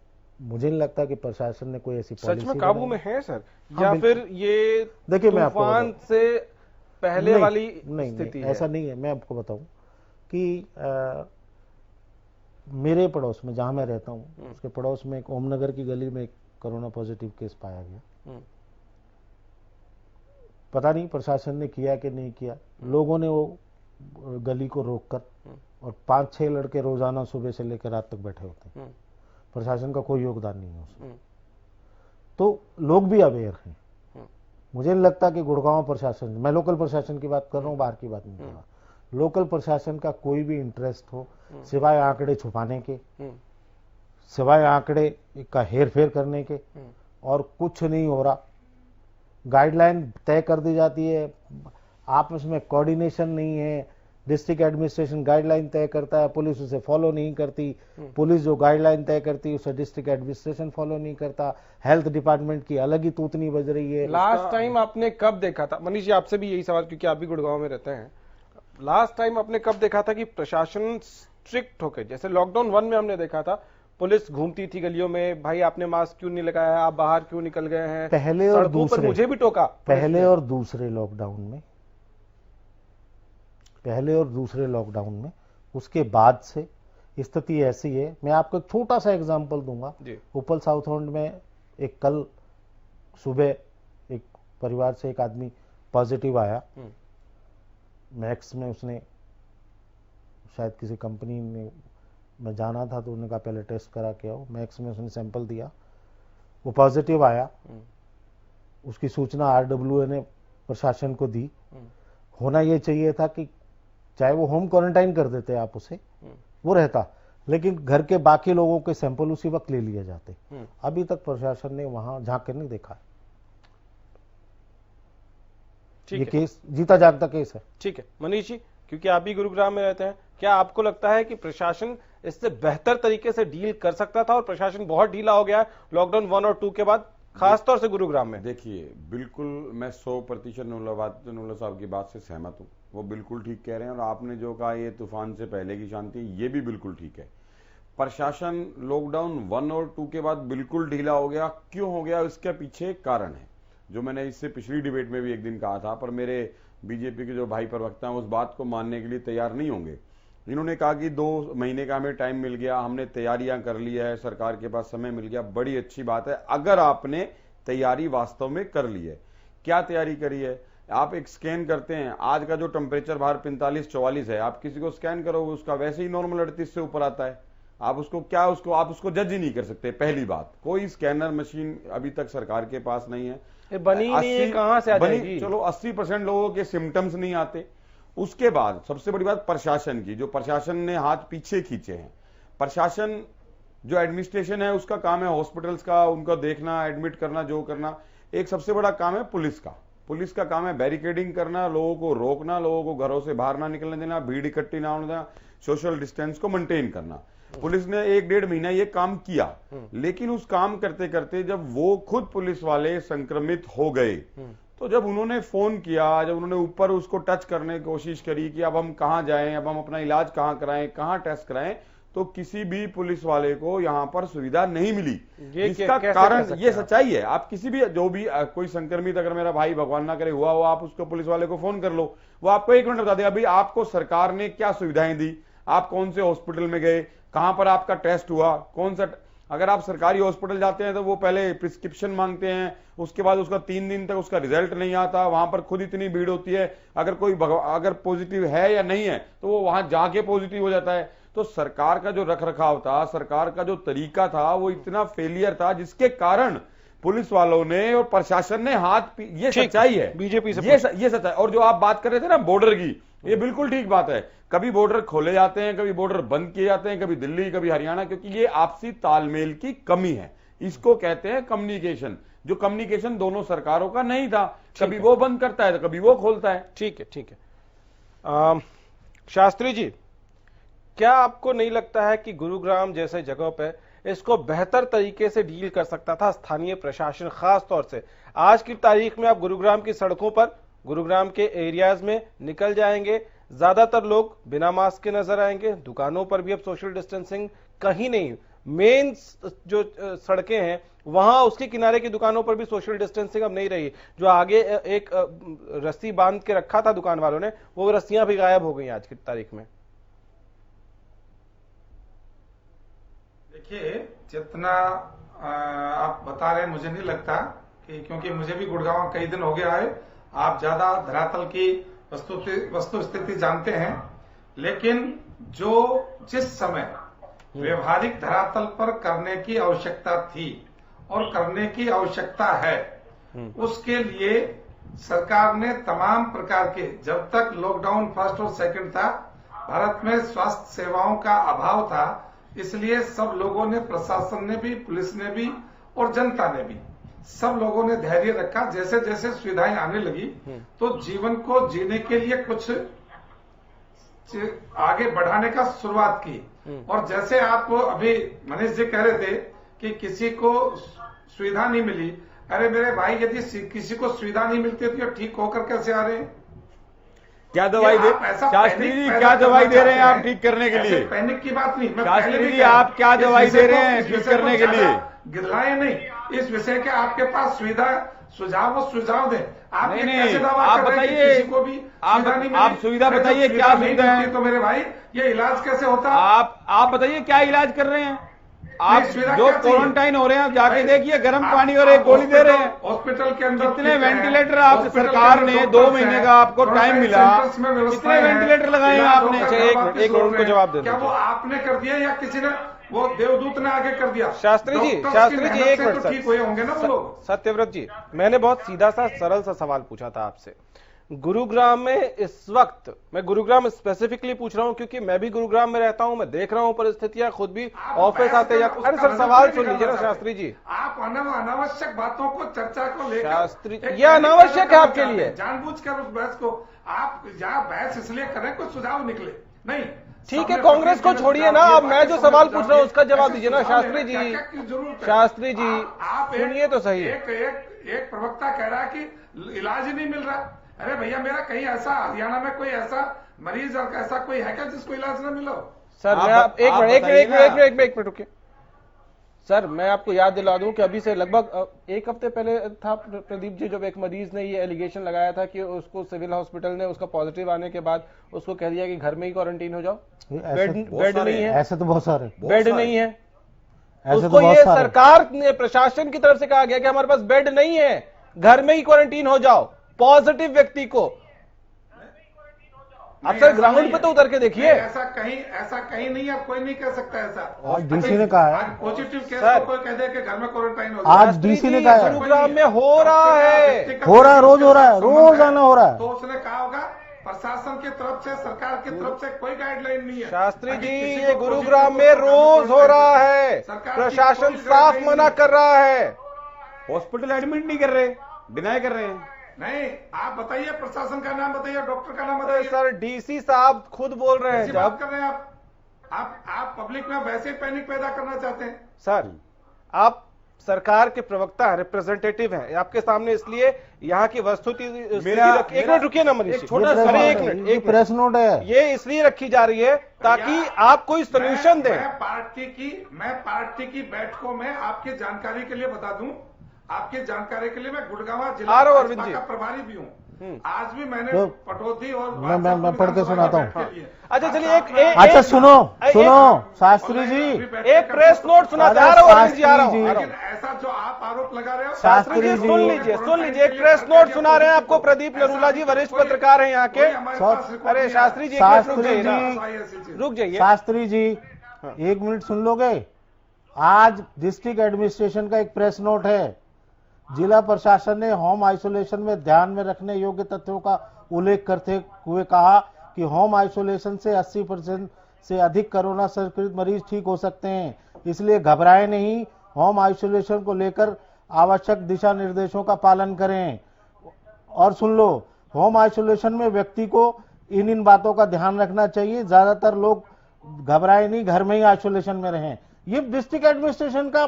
मुझे नहीं लगता कि प्रशासन ने कोई ऐसी सच में काबू में है सर, हाँ, या फिर ये देखिए मैं आपको तूफान से पहले वाली स्थिति है? ऐसा नहीं है। मैं आपको बताऊं कि मेरे पड़ोस में जहां मैं रहता हूं, उसके पड़ोस में एक ओमनगर की गली में एक कोरोना पॉजिटिव केस पाया गया। पता नहीं प्रशासन ने किया कि नहीं किया, लोगों ने वो गली को रोककर, और 5-6 लड़के रोजाना सुबह से लेकर रात तक बैठे होते हैं, प्रशासन का कोई योगदान नहीं है उसमें। तो लोग भी अवेयर हैं। मुझे नहीं लगता कि गुड़गांव प्रशासन, मैं लोकल प्रशासन की बात कर रहा हूं, बाहर की बात नहीं कर रहा, लोकल प्रशासन का कोई भी इंटरेस्ट हो सिवाय आंकड़े छुपाने के, सिवाय आंकड़े का हेरफेर करने के, और कुछ नहीं हो रहा। गाइडलाइन तय कर दी जाती है, आपस में कोऑर्डिनेशन नहीं है, डिस्ट्रिक्ट एडमिनिस्ट्रेशन गाइडलाइन तय करता है, पुलिस उसे फॉलो नहीं करती, पुलिस जो गाइडलाइन तय करती है उसे डिस्ट्रिक्ट एडमिनिस्ट्रेशन फॉलो नहीं करता, हेल्थ डिपार्टमेंट की अलग ही तूतनी बज रही है। लास्ट टाइम आपने कब देखा था, मनीष जी आपसे भी यही सवाल, क्योंकि आप भी गुड़गांव में रहते हैं, लास्ट टाइम आपने कब देखा था कि प्रशासन स्ट्रिक्ट होकर, जैसे लॉकडाउन 1 में हमने देखा था पुलिस घूमती थी गलियों में, भाई आपने मास्क क्यों नहीं लगाया है, आप बाहर क्यों निकल गए हैं, पहले और दूसरे, मुझे भी टोका पहले और दूसरे लॉकडाउन में, पहले और दूसरे लॉकडाउन में, उसके बाद से स्थिति ऐसी है। मैं आपको एक छोटा सा एग्जांपल दूंगा। उपल साउथहॉन्ड में एक कल सुबह एक परिवार से एक आदमी पॉजिटिव आया, मैक्स में उसने शायद किसी कंपनी में जाना था, तो उन्होंने कहा पहले टेस्ट करा के आओ, मैक्स में उसने सैंपल दिया, वो पॉजिटिव आया, उसकी सूचना RWA ने प्रशासन को दी। होना ये चाहिए था कि चाहे वो होम क्वारंटाइन कर देते आप उसे, वो रहता, लेकिन घर के बाकी लोगों के सैंपल उसी वक्त ले लिए जाते। अभी तक प्रशासन ने वहां झांक कर नहीं देखा। ये केस जीता जागता केस है। ठीक है मनीष जी, क्योंकि आप भी गुरुग्राम में रहते हैं, क्या आपको लगता है कि प्रशासन इससे बेहतर तरीके से डील कर सकता था, और प्रशासन बहुत ढीला हो गया लॉकडाउन 1 और 2 के बाद, खासतौर से गुरुग्राम में? देखिए, बिल्कुल मैं 100% नुल्ला साहब की बात से सहमत हूँ, वो बिल्कुल ठीक कह रहे हैं। और आपने जो कहा ये तूफान से पहले की शांति, ये भी बिल्कुल ठीक है। प्रशासन लॉकडाउन 1 और 2 के बाद बिल्कुल ढीला हो गया। क्यों हो गया, इसके पीछे एक कारण है जो मैंने इससे पिछली डिबेट में भी एक दिन कहा था, पर मेरे बीजेपी के जो भाई प्रवक्ता हैं उस बात को मानने के लिए तैयार नहीं होंगे। इन्होंने कहा कि 2 महीने का हमें टाइम मिल गया, हमने तैयारियां कर ली है, सरकार के पास समय मिल गया। बड़ी अच्छी बात है अगर आपने तैयारी वास्तव में कर ली है। क्या तैयारी करी है? आप एक स्कैन करते हैं, आज का जो टेम्परेचर बाहर 45-44 है, आप किसी को स्कैन करोगे उसका वैसे ही नॉर्मल 38 से ऊपर आता है। आप उसको जज ही नहीं कर सकते। पहली बात, कोई स्कैनर मशीन अभी तक सरकार के पास नहीं है, बनी नहीं है, कहां से आ जाएगी? चलो 80% लोगों के सिम्टम्स नहीं आते। उसके बाद सबसे बड़ी बात प्रशासन की, जो प्रशासन ने हाथ पीछे खींचे हैं। प्रशासन जो एडमिनिस्ट्रेशन है उसका काम है हॉस्पिटल्स का, उनका देखना, एडमिट करना, जो करना। एक सबसे बड़ा काम है पुलिस का। पुलिस का काम है बैरिकेडिंग करना, लोगों को रोकना, लोगों को घरों से बाहर ना निकलने देना, भीड़ इकट्ठी ना होने देना, सोशल डिस्टेंस को मेंटेन करना। पुलिस ने 1-1.5 महीना ये काम किया, लेकिन उस काम करते करते जब वो खुद पुलिस वाले संक्रमित हो गए, तो जब उन्होंने फोन किया, जब उन्होंने ऊपर उसको टच करने की कोशिश करी कि अब हम कहां जाएं, अब हम अपना इलाज कहां कराएं, कहां टेस्ट कराएं, तो किसी भी पुलिस वाले को यहां पर सुविधा नहीं मिली। इसका कारण ये सच्चाई है। आप किसी भी जो भी कोई संक्रमित, अगर मेरा भाई भगवान ना करे हुआ हो, आप उसको पुलिस वाले को फोन कर लो, वो आपको 1 मिनट बता देगा अभी आपको सरकार ने क्या सुविधाएं दी, आप कौन से हॉस्पिटल में गए, कहां पर आपका टेस्ट हुआ, कौन सा। अगर आप सरकारी हॉस्पिटल जाते हैं तो वो पहले प्रिस्क्रिप्शन मांगते हैं, उसके बाद उसका 3 दिन तक उसका रिजल्ट नहीं आता, वहां पर खुद इतनी भीड़ होती है। अगर कोई अगर पॉजिटिव है या नहीं है तो वो वहां जाके पॉजिटिव हो जाता है। तो सरकार का जो रखरखाव था, सरकार का जो तरीका था, वो इतना फेलियर था, जिसके कारण पुलिस वालों ने और प्रशासन ने ये सच्चाई है बीजेपी से, ये सच्चाई। और जो आप बात कर रहे थे ना बॉर्डर की, ये बिल्कुल ठीक बात है। कभी बॉर्डर खोले जाते हैं, कभी बॉर्डर बंद किए जाते हैं, कभी दिल्ली कभी हरियाणा, क्योंकि ये आपसी तालमेल की कमी है। इसको कहते हैं कम्युनिकेशन, जो कम्युनिकेशन दोनों सरकारों का नहीं था। कभी वो बंद करता है तो कभी वो खोलता है। ठीक है, ठीक है। शास्त्री जी, क्या आपको नहीं लगता है कि गुरुग्राम जैसे जगह पे इसको बेहतर तरीके से डील कर सकता था स्थानीय प्रशासन? खास तौर से आज की तारीख में आप गुरुग्राम की सड़कों पर, गुरुग्राम के एरियाज में निकल जाएंगे, ज्यादातर लोग बिना मास्क के नजर आएंगे। दुकानों पर भी अब सोशल डिस्टेंसिंग कहीं नहीं, मेन जो सड़कें हैं वहां उसके किनारे की दुकानों पर भी सोशल डिस्टेंसिंग अब नहीं रही। जो आगे एक रस्सी बांध के रखा था दुकान वालों ने, वो रस्सियां भी गायब हो गई आज की तारीख में। देखिए, जितना आप बता रहे हैं मुझे नहीं लगता कि, क्योंकि मुझे भी गुड़गांव कई दिन हो गया है, आप ज्यादा धरातल की वस्तु स्थिति जानते हैं। लेकिन जिस समय व्यवहारिक धरातल पर करने की आवश्यकता थी और करने की आवश्यकता है, उसके लिए सरकार ने तमाम प्रकार के, जब तक लॉकडाउन फर्स्ट और सेकंड था, भारत में स्वास्थ्य सेवाओं का अभाव था, इसलिए सब लोगों ने, प्रशासन ने भी, पुलिस ने भी और जनता ने भी, सब लोगों ने धैर्य रखा। जैसे जैसे सुविधाएं आने लगी तो जीवन को जीने के लिए कुछ आगे बढ़ाने का शुरुआत की। और जैसे आप अभी मनीष जी कह रहे थे कि किसी को सुविधा नहीं मिली, अरे मेरे भाई, यदि किसी को सुविधा नहीं मिलती तो ठीक होकर कैसे आ रहे हैं? क्या दवाई दे, शास्त्री जी क्या दवाई दे रहे हैं आप ठीक करने के लिए? पैनिक की बात नहीं, शास्त्री जी आप क्या दवाई दे रहे हैं ठीक करने के लिए? गिरलाए नहीं, इस विषय के आपके पास सुझाव दें। आप नहीं, आप बताइए, किसी को भी आप सुविधा बताइए, क्या सुविधा है? तो मेरे भाई, ये इलाज कैसे होता? आप बताइए क्या इलाज कर रहे हैं आप? जो क्वारंटाइन हो रहे हैं, जाके देखिए, गर्म पानी और एक गोली दे रहे हैं। हॉस्पिटल के अंदर कितने वेंटिलेटर आप, सरकार ने 2 महीने का आपको टाइम मिला, कितने वेंटिलेटर लगाए आपने? एक मिनट उनको जवाब दे। क्या वो आपने कर दिया या किसी ने, वो देवदूत ने आगे कर दिया? शास्त्री जी एक मिनट, ठीक हुए होंगे ना वो लोग। सत्यव्रत जी, मैंने बहुत सीधा सा सरल सा सवाल पूछा था आपसे। गुरुग्राम में इस वक्त, मैं गुरुग्राम स्पेसिफिकली पूछ रहा हूं क्योंकि मैं भी गुरुग्राम में रहता हूं, मैं देख रहा हूं परिस्थितियां, खुद भी ऑफिस आते जाते। अरे सर, सवाल सुन लीजिए ना शास्त्री जी। आप अनावश्यक बातों को, चर्चा को लेकर, शास्त्री ये अनावश्यक है आपके लिए, जानबूझकर उस बहस को आप जहां बहस इसलिए करें कुछ सुझाव निकले नहीं। ठीक है, कांग्रेस को छोड़िए ना, अब मैं जो सवाल पूछ रहा हूं उसका जवाब दीजिए ना शास्त्री जी। शास्त्री जी आप सुनिए तो सही। एक प्रवक्ता कह रहा है कि इलाज ही नहीं मिल रहा। अरे भैया, मेरा कहीं ऐसा, हरियाणा में कोई ऐसा मरीज और ऐसा कोई है क्या जिसको इलाज न मिलो? सर एक मिनट रुकिए सर, मैं आपको याद दिला दूं कि अभी से लगभग 1 हफ्ते पहले था प्रदीप जी, जब एक मरीज ने ये एलिगेशन लगाया था कि उसको सिविल हॉस्पिटल ने उसका पॉजिटिव आने के बाद उसको कह दिया कि घर में ही क्वारंटीन हो जाओ, बेड नहीं है। ऐसे तो बहुत सारे बेड नहीं है, उसको ये सरकार ने, प्रशासन की तरफ से कहा गया कि हमारे पास बेड नहीं है, घर में ही क्वारंटीन हो जाओ पॉजिटिव व्यक्ति को। आप सर ग्राउंड पे तो उतर के देखिए। ऐसा कहीं नहीं, अब कोई नहीं कह सकता ऐसा। आज डीसी ने कहा है, पॉजिटिव केस को कोई कह दे कि घर में क्वारंटाइन हो। आज डीसी ने कहा है गुरुग्राम में हो रहा है, रोज हो रहा है, रोज आना हो रहा है। तो उसने कहा होगा प्रशासन की तरफ से, सरकार की तरफ से कोई गाइडलाइन नहीं है। शास्त्री जी, ये गुरुग्राम में रोज हो रहा है, प्रशासन साफ मना कर रहा है। हॉस्पिटल एडमिट नहीं कर रहे, डिनाई कर रहे हैं। नहीं, आप बताइए, प्रशासन का नाम बताइए, डॉक्टर का नाम बताइए। सर डीसी साहब खुद बोल रहे हैं। बात कर रहे हैं आप पब्लिक में वैसे ही पैनिक पैदा करना चाहते हैं। सर, आप सरकार के प्रवक्ता हैं, रिप्रेजेंटेटिव हैं, आपके सामने इसलिए यहाँ की वस्तुस्थिति, एक मिनट रुकिए ना मनीष, छोटा सा एक प्रेस नोट है, ये इसलिए रखी जा रही है ताकि आप कोई सोल्यूशन दें। मैं पार्टी की बैठकों में आपकी जानकारी के लिए बता दूं, आपकी जानकारी के लिए, मैं गुड़गांव जिला भाजपा का प्रभारी भी हूं। आज भी मैंने तो पटौदी और मैं पढ़ के सुनाता हूँ। अच्छा चलिए अच्छा सुनो शास्त्री जी, एक प्रेस नोट सुनाते आ रहा हूँ अरविंद जी, आ रहा हूँ। लेकिन ऐसा जो आप आरोप लगा रहे हो, शास्त्री जी सुन लीजिए एक प्रेस नोट सुना रहे हैं आपको प्रदीप नरूला जी, वरिष्ठ पत्रकार हैं यहाँ के। अरे शास्त्री जी रुक जाइए। शास्त्री जी 1 मिनट सुन लोगे? आज डिस्ट्रिक्ट एडमिनिस्ट्रेशन का एक प्रेस नोट है। जिला प्रशासन ने होम आइसोलेशन में ध्यान में रखने योग्य तथ्यों का उल्लेख करते हुए कहा कि होम आइसोलेशन से 80% से अधिक कोरोना संक्रमित मरीज ठीक हो सकते हैं, इसलिए घबराएं नहीं। होम आइसोलेशन को लेकर आवश्यक दिशा निर्देशों का पालन करें। और सुन लो, होम आइसोलेशन में व्यक्ति को इन बातों का ध्यान रखना चाहिए। ज्यादातर लोग घबराएं नहीं, घर में ही आइसोलेशन में रहें। ये डिस्ट्रिक्ट एडमिनिस्ट्रेशन का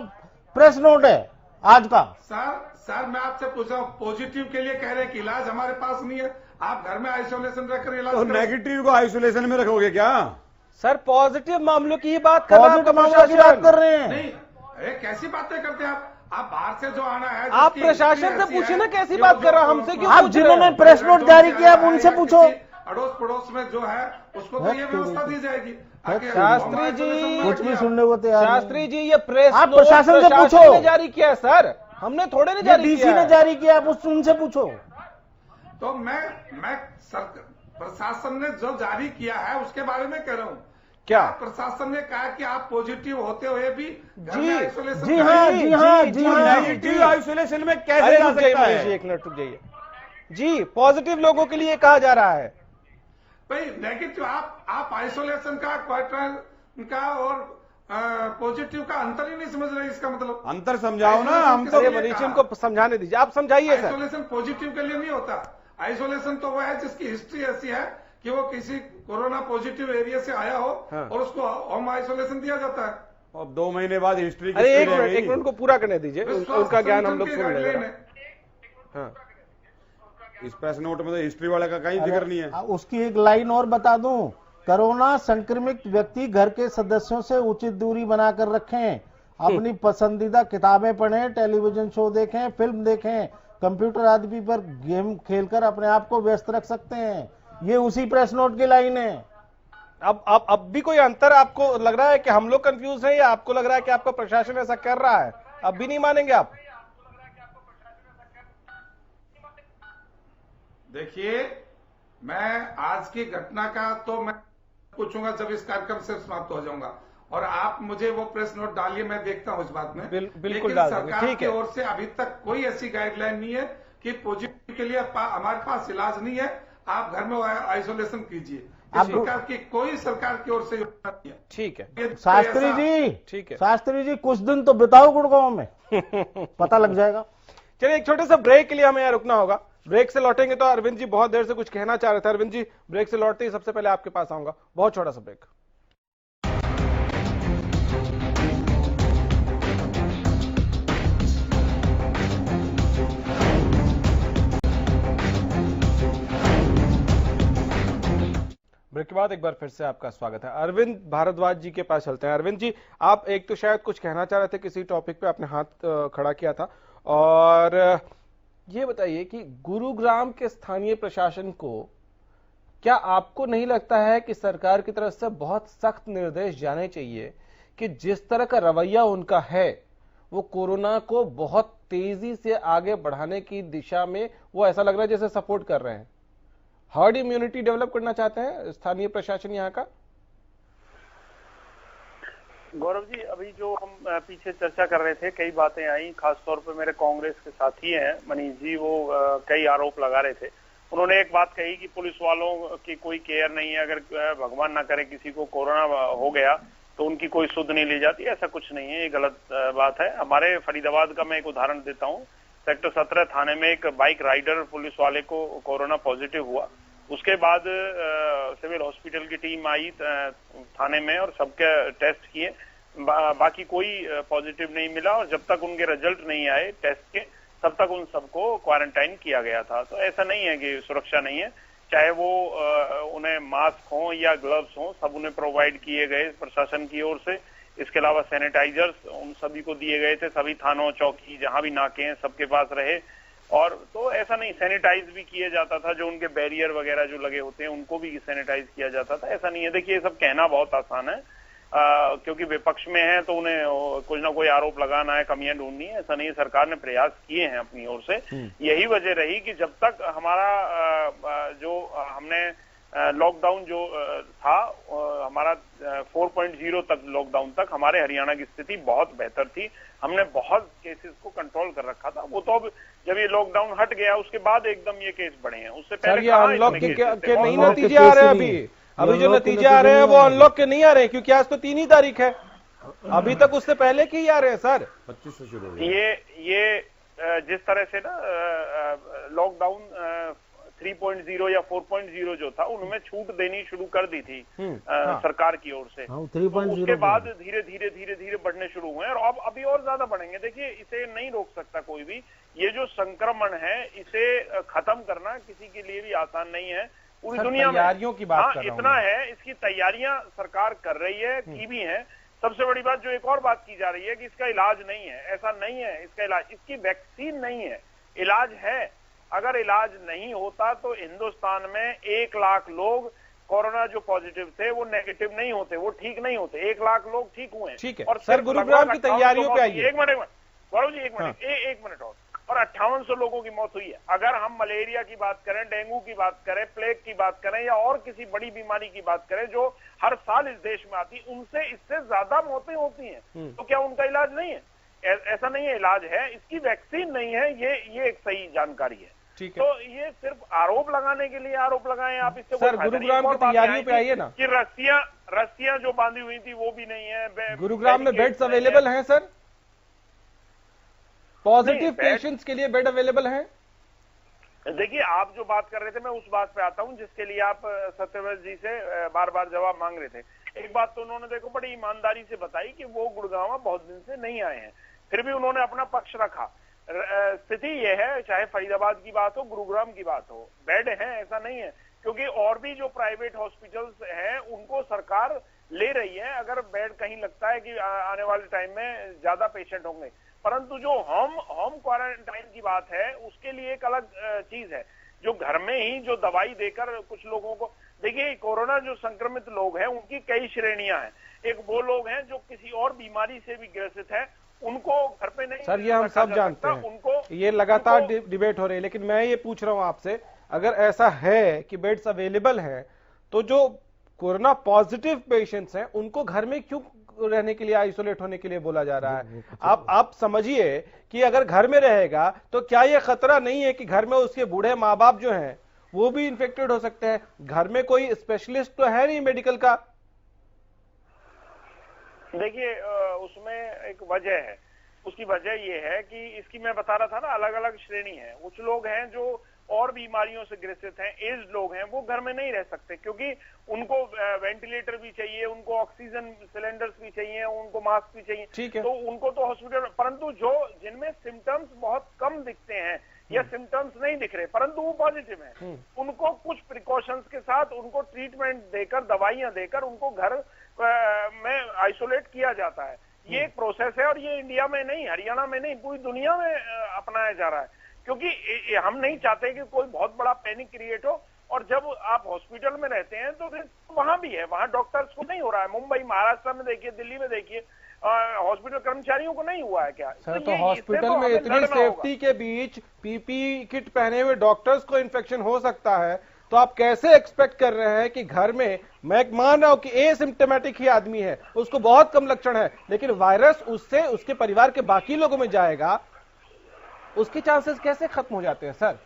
प्रेस नोट है आज का। सर मैं आपसे पूछ रहा हूँ, पॉजिटिव के लिए कह रहे हैं कि इलाज हमारे पास नहीं है, आप घर में आइसोलेशन रखकर इलाज तो नेगेटिव को आइसोलेशन में रखोगे क्या? सर पॉजिटिव मामलों की ही बात कर रहे हैं, बात कर रहे हैं। नहीं, अरे कैसी बातें करते हैं आप बाहर से जो आना है, आप प्रशासन से पूछे ना कैसी बात कर रहा है, हमसे क्यों? आप जिन्होंने प्रेस नोट जारी किया आप उनसे पूछो। अड़ोस पड़ोस में जो है उसको तो ये व्यवस्था दी जाएगी। शास्त्री जी कुछ भी सुनने को तैयार। शास्त्री जी ये प्रेस आप प्रशासन से पूछो। जारी किया है सर, हमने थोड़े नहीं जारी किया, डीसी ने जारी किया, आप उनसे पूछो। तो मैं प्रशासन ने जो जारी किया है उसके बारे में कह रहा हूँ। क्या प्रशासन ने कहा कि आप पॉजिटिव होते हुए भी आइसोलेशन? जी हाँ। नेगेटिव आइसोलेशन में कैसे जा सकता है? 1 मिनट रुक जाइए जी। पॉजिटिव लोगों के लिए कहा जा रहा है भाई, नेगेटिव आप आइसोलेशन का, क्वारंटाइन का और पॉजिटिव का अंतर ही नहीं समझ रहे। इसका मतलब अंतर समझाओ ना। हम तो मरीजों को समझाने दीजिए, आप समझाइए सर। आइसोलेशन पॉजिटिव के लिए नहीं होता। आइसोलेशन तो वह है जिसकी हिस्ट्री ऐसी है कि वो किसी कोरोना पॉजिटिव एरिया से आया हो और उसको होम आइसोलेशन दिया जाता है। अब 2 महीने बाद हिस्ट्री। अरे 1 मिनट को पूरा करने दीजिए, उनका ज्ञान हम लोग सुन लेंगे। इस प्रेस नोट में तो हिस्ट्री वाले का कहीं जिक्र नहीं है। उसकी एक लाइन और बता दूं, कोरोना संक्रमित व्यक्ति घर के सदस्यों से उचित दूरी बनाकर रखें, अपनी पसंदीदा किताबें पढ़ें, टेलीविजन शो देखें, फिल्म देखें, कंप्यूटर आदि पर गेम खेलकर अपने आप को व्यस्त रख सकते हैं। ये उसी प्रेस नोट की लाइन है। अब भी कोई अंतर आपको लग रहा है कि हम लोग कंफ्यूज हैं, या आपको लग रहा है कि आपका प्रशासन ऐसा कर रहा है? अब भी नहीं मानेंगे आप? देखिए, मैं आज की घटना का तो मैं पूछूंगा जब इस कार्यक्रम से समाप्त हो जाऊंगा, और आप मुझे वो प्रेस नोट डालिए, मैं देखता हूं इस बात में। बिल्कुल डाल देंगे, सरकार की ओर से अभी तक कोई ऐसी गाइडलाइन नहीं है कि पॉजिटिव के लिए हमारे पास इलाज नहीं है, आप घर में आइसोलेशन कीजिए। इस प्रकार की कोई सरकार की ओर से योजना नहीं है। ठीक है शास्त्री जी, ठीक है शास्त्री जी, कुछ दिन तो बिताओ गुड़गांव में पता लग जाएगा। चलिए एक छोटे से ब्रेक के लिए हमें यहाँ रुकना होगा। ब्रेक से लौटेंगे तो अरविंद जी बहुत देर से कुछ कहना चाह रहे थे। अरविंद जी, ब्रेक से लौटते ही सबसे पहले आपके पास आऊंगा, बहुत छोटा सा ब्रेक। ब्रेक के बाद एक बार फिर से आपका स्वागत है। अरविंद भारद्वाज जी के पास चलते हैं। अरविंद जी, आप एक तो शायद कुछ कहना चाह रहे थे, किसी टॉपिक पे आपने हाथ खड़ा किया था, और ये बताइए कि गुरुग्राम के स्थानीय प्रशासन को क्या आपको नहीं लगता है कि सरकार की तरफ से बहुत सख्त निर्देश जाने चाहिए कि जिस तरह का रवैया उनका है वो कोरोना को बहुत तेजी से आगे बढ़ाने की दिशा में, वो ऐसा लग रहा है जैसे सपोर्ट कर रहे हैं। हर्ड इम्यूनिटी डेवलप करना चाहते हैं स्थानीय प्रशासन यहाँ का। गौरव जी, अभी जो हम पीछे चर्चा कर रहे थे, कई बातें आई, खासतौर पे मेरे कांग्रेस के साथी हैं मनीष जी, वो कई आरोप लगा रहे थे। उन्होंने एक बात कही कि पुलिस वालों की कोई केयर नहीं है, अगर भगवान ना करे किसी को कोरोना हो गया तो उनकी कोई सुध नहीं ली जाती। ऐसा कुछ नहीं है, ये गलत बात है। हमारे फरीदाबाद का मैं एक उदाहरण देता हूँ। सेक्टर 17 थाने में एक बाइक राइडर पुलिस वाले को कोरोना पॉजिटिव हुआ। उसके बाद सिविल हॉस्पिटल की टीम आई थाने में और सबके टेस्ट किए, बाकी कोई पॉजिटिव नहीं मिला, और जब तक उनके रिजल्ट नहीं आए टेस्ट के तब तक उन सबको क्वारंटाइन किया गया था। तो ऐसा नहीं है कि सुरक्षा नहीं है, चाहे वो उन्हें मास्क हो या ग्लव्स हो, सब उन्हें प्रोवाइड किए गए प्रशासन की ओर से। इसके अलावा सैनिटाइजर्स उन सभी को दिए गए थे, सभी थानों चौकी जहां भी नाके हैं सबके पास रहे, और तो ऐसा नहीं, सैनिटाइज भी किया जाता था, जो उनके बैरियर वगैरह जो लगे होते हैं उनको भी सैनिटाइज किया जाता था। ऐसा नहीं है, देखिए ये सब कहना बहुत आसान है, क्योंकि विपक्ष में है तो उन्हें कुछ ना कोई आरोप लगाना है, कमियां ढूंढनी है। ऐसा नहीं है, सरकार ने प्रयास किए हैं अपनी ओर से। यही वजह रही कि जब तक हमारा जो हमने लॉकडाउन जो था हमारा 4.0 तक लॉकडाउन तक हमारे हरियाणा की स्थिति बहुत बेहतर थी, हमने बहुत केसेस को कंट्रोल कर रखा था। वो तो अब जब ये लॉकडाउन हट गया उसके बाद एकदम ये केस बढ़े हैं, उससे पहले अनलॉक के नहीं नतीजे आ रहे हैं। अभी जो नतीजे आ रहे हैं वो अनलॉक के नहीं आ रहे हैं, क्योंकि आज तो 3 तारीख है, अभी तक उससे पहले के ही आ रहे हैं सर। 25 से शुरू ये जिस तरह से ना लॉकडाउन 3.0 या 4.0 जो था उनमें छूट देनी शुरू कर दी थी सरकार की ओर से, तो उसके बाद धीरे धीरे बढ़ने शुरू हुए और अब अभी और ज्यादा बढ़ेंगे। देखिए इसे नहीं रोक सकता कोई भी, ये जो संक्रमण है इसे खत्म करना किसी के लिए भी आसान नहीं है पूरी दुनिया में। तैयारियों की बात कर रहा हूं इतना है, इसकी तैयारियां सरकार कर रही है, की भी है। सबसे बड़ी बात जो एक और बात की जा रही है कि इसका इलाज नहीं है, ऐसा नहीं है, इसका इलाज, इसकी वैक्सीन नहीं है, इलाज है। अगर इलाज नहीं होता तो हिंदुस्तान में 1 लाख लोग कोरोना जो पॉजिटिव थे वो नेगेटिव नहीं होते, वो ठीक नहीं होते। 1 लाख लोग ठीक हुए हैं। ठीक है। और सर गुरुग्राम की तैयारियों पे आइए। एक मिनट गौरव जी, एक मिनट और 5800 लोगों की मौत हुई है। अगर हम मलेरिया की बात करें, डेंगू की बात करें, प्लेग की बात करें या और किसी बड़ी बीमारी की बात करें जो हर साल इस देश में आती, उनसे इससे ज्यादा मौतें होती हैं, तो क्या उनका इलाज नहीं है? ऐसा नहीं है, इलाज है, इसकी वैक्सीन नहीं है, ये एक सही जानकारी है। ठीक है। तो ये सिर्फ आरोप लगाने के लिए आरोप लगाए आप, इससे सर गुरुग्राम की तैयारियों पे आइए ना, कि रस्सियां जो बांधी हुई थी वो भी नहीं है। गुरुग्राम में बेड्स अवेलेबल हैं सर? पॉजिटिव पेशेंट्स के लिए बेड अवेलेबल हैं? देखिए आप जो बात कर रहे थे मैं उस बात पे आता हूं जिसके लिए आप सत्यव्रत जी से बार बार जवाब मांग रहे थे। एक बात तो उन्होंने देखो बड़ी ईमानदारी से बताई कि वो गुड़गांव बहुत दिन से नहीं आए हैं, फिर भी उन्होंने अपना पक्ष रखा। स्थिति यह है, चाहे फरीदाबाद की बात हो, गुरुग्राम की बात हो, बेड है ऐसा नहीं है, क्योंकि और भी जो प्राइवेट हॉस्पिटल्स हैं उनको सरकार ले रही है। अगर बेड कहीं लगता है कि आने वाले टाइम में ज्यादा पेशेंट होंगे, परंतु जो होम क्वारंटाइन की बात है उसके लिए एक अलग चीज है, जो घर में ही जो दवाई देकर कुछ लोगों को, देखिए कोरोना जो संक्रमित लोग हैं उनकी कई श्रेणियां हैं। एक वो लोग हैं जो किसी और बीमारी से भी ग्रसित है, उनको घर पे नहीं, सर ये हम सब जानते हैं, उनको ये लगातार डिबेट हो रही है, लेकिन मैं ये पूछ रहा हूं आपसे, अगर ऐसा है कि बेड्स अवेलेबल हैं तो जो कोरोना पॉजिटिव पेशेंट्स हैं उनको घर में क्यों रहने के लिए, आइसोलेट होने के लिए बोला जा रहा है? आप समझिए कि अगर घर में रहेगा तो क्या यह खतरा नहीं है कि घर में उसके बूढ़े माँ बाप जो हैं वो भी इन्फेक्टेड हो सकते हैं? घर में कोई स्पेशलिस्ट तो है नहीं मेडिकल का। देखिए उसमें एक वजह है, उसकी वजह ये है कि इसकी मैं बता रहा था ना, अलग अलग श्रेणी है। कुछ लोग हैं जो और बीमारियों से ग्रसित हैं, एज लोग हैं, वो घर में नहीं रह सकते क्योंकि उनको वेंटिलेटर भी चाहिए, उनको ऑक्सीजन सिलेंडर्स भी चाहिए, उनको मास्क भी चाहिए, तो उनको तो हॉस्पिटल। परंतु जो जिनमें सिम्टम्स बहुत कम दिखते हैं या सिम्टम्स नहीं दिख रहे परंतु वो पॉजिटिव हैं, उनको कुछ प्रिकॉशंस के साथ उनको ट्रीटमेंट देकर, दवाइयां देकर उनको घर में आइसोलेट किया जाता है। ये एक प्रोसेस है और ये इंडिया में नहीं, हरियाणा में नहीं, पूरी दुनिया में अपनाया जा रहा है, क्योंकि हम नहीं चाहते कि कोई बहुत बड़ा पैनिक क्रिएट हो। और जब आप हॉस्पिटल में रहते हैं तो फिर वहां भी है, वहां डॉक्टर्स को नहीं हो रहा है। मुंबई, महाराष्ट्र में देखिए, दिल्ली में देखिए, हॉस्पिटल कर्मचारियों को नहीं हुआ है क्या? सर तो हॉस्पिटल में इतनी सेफ्टी के बीच पीपी किट पहने हुए डॉक्टर्स को इन्फेक्शन हो सकता है, तो आप कैसे एक्सपेक्ट कर रहे हैं कि घर में, मैं मान रहा हूं कि एसिम्प्टोमेटिक ही आदमी है, उसको बहुत कम लक्षण है, लेकिन वायरस उससे उसके परिवार के बाकी लोगों में जाएगा, उसके चांसेस कैसे खत्म हो जाते हैं सर?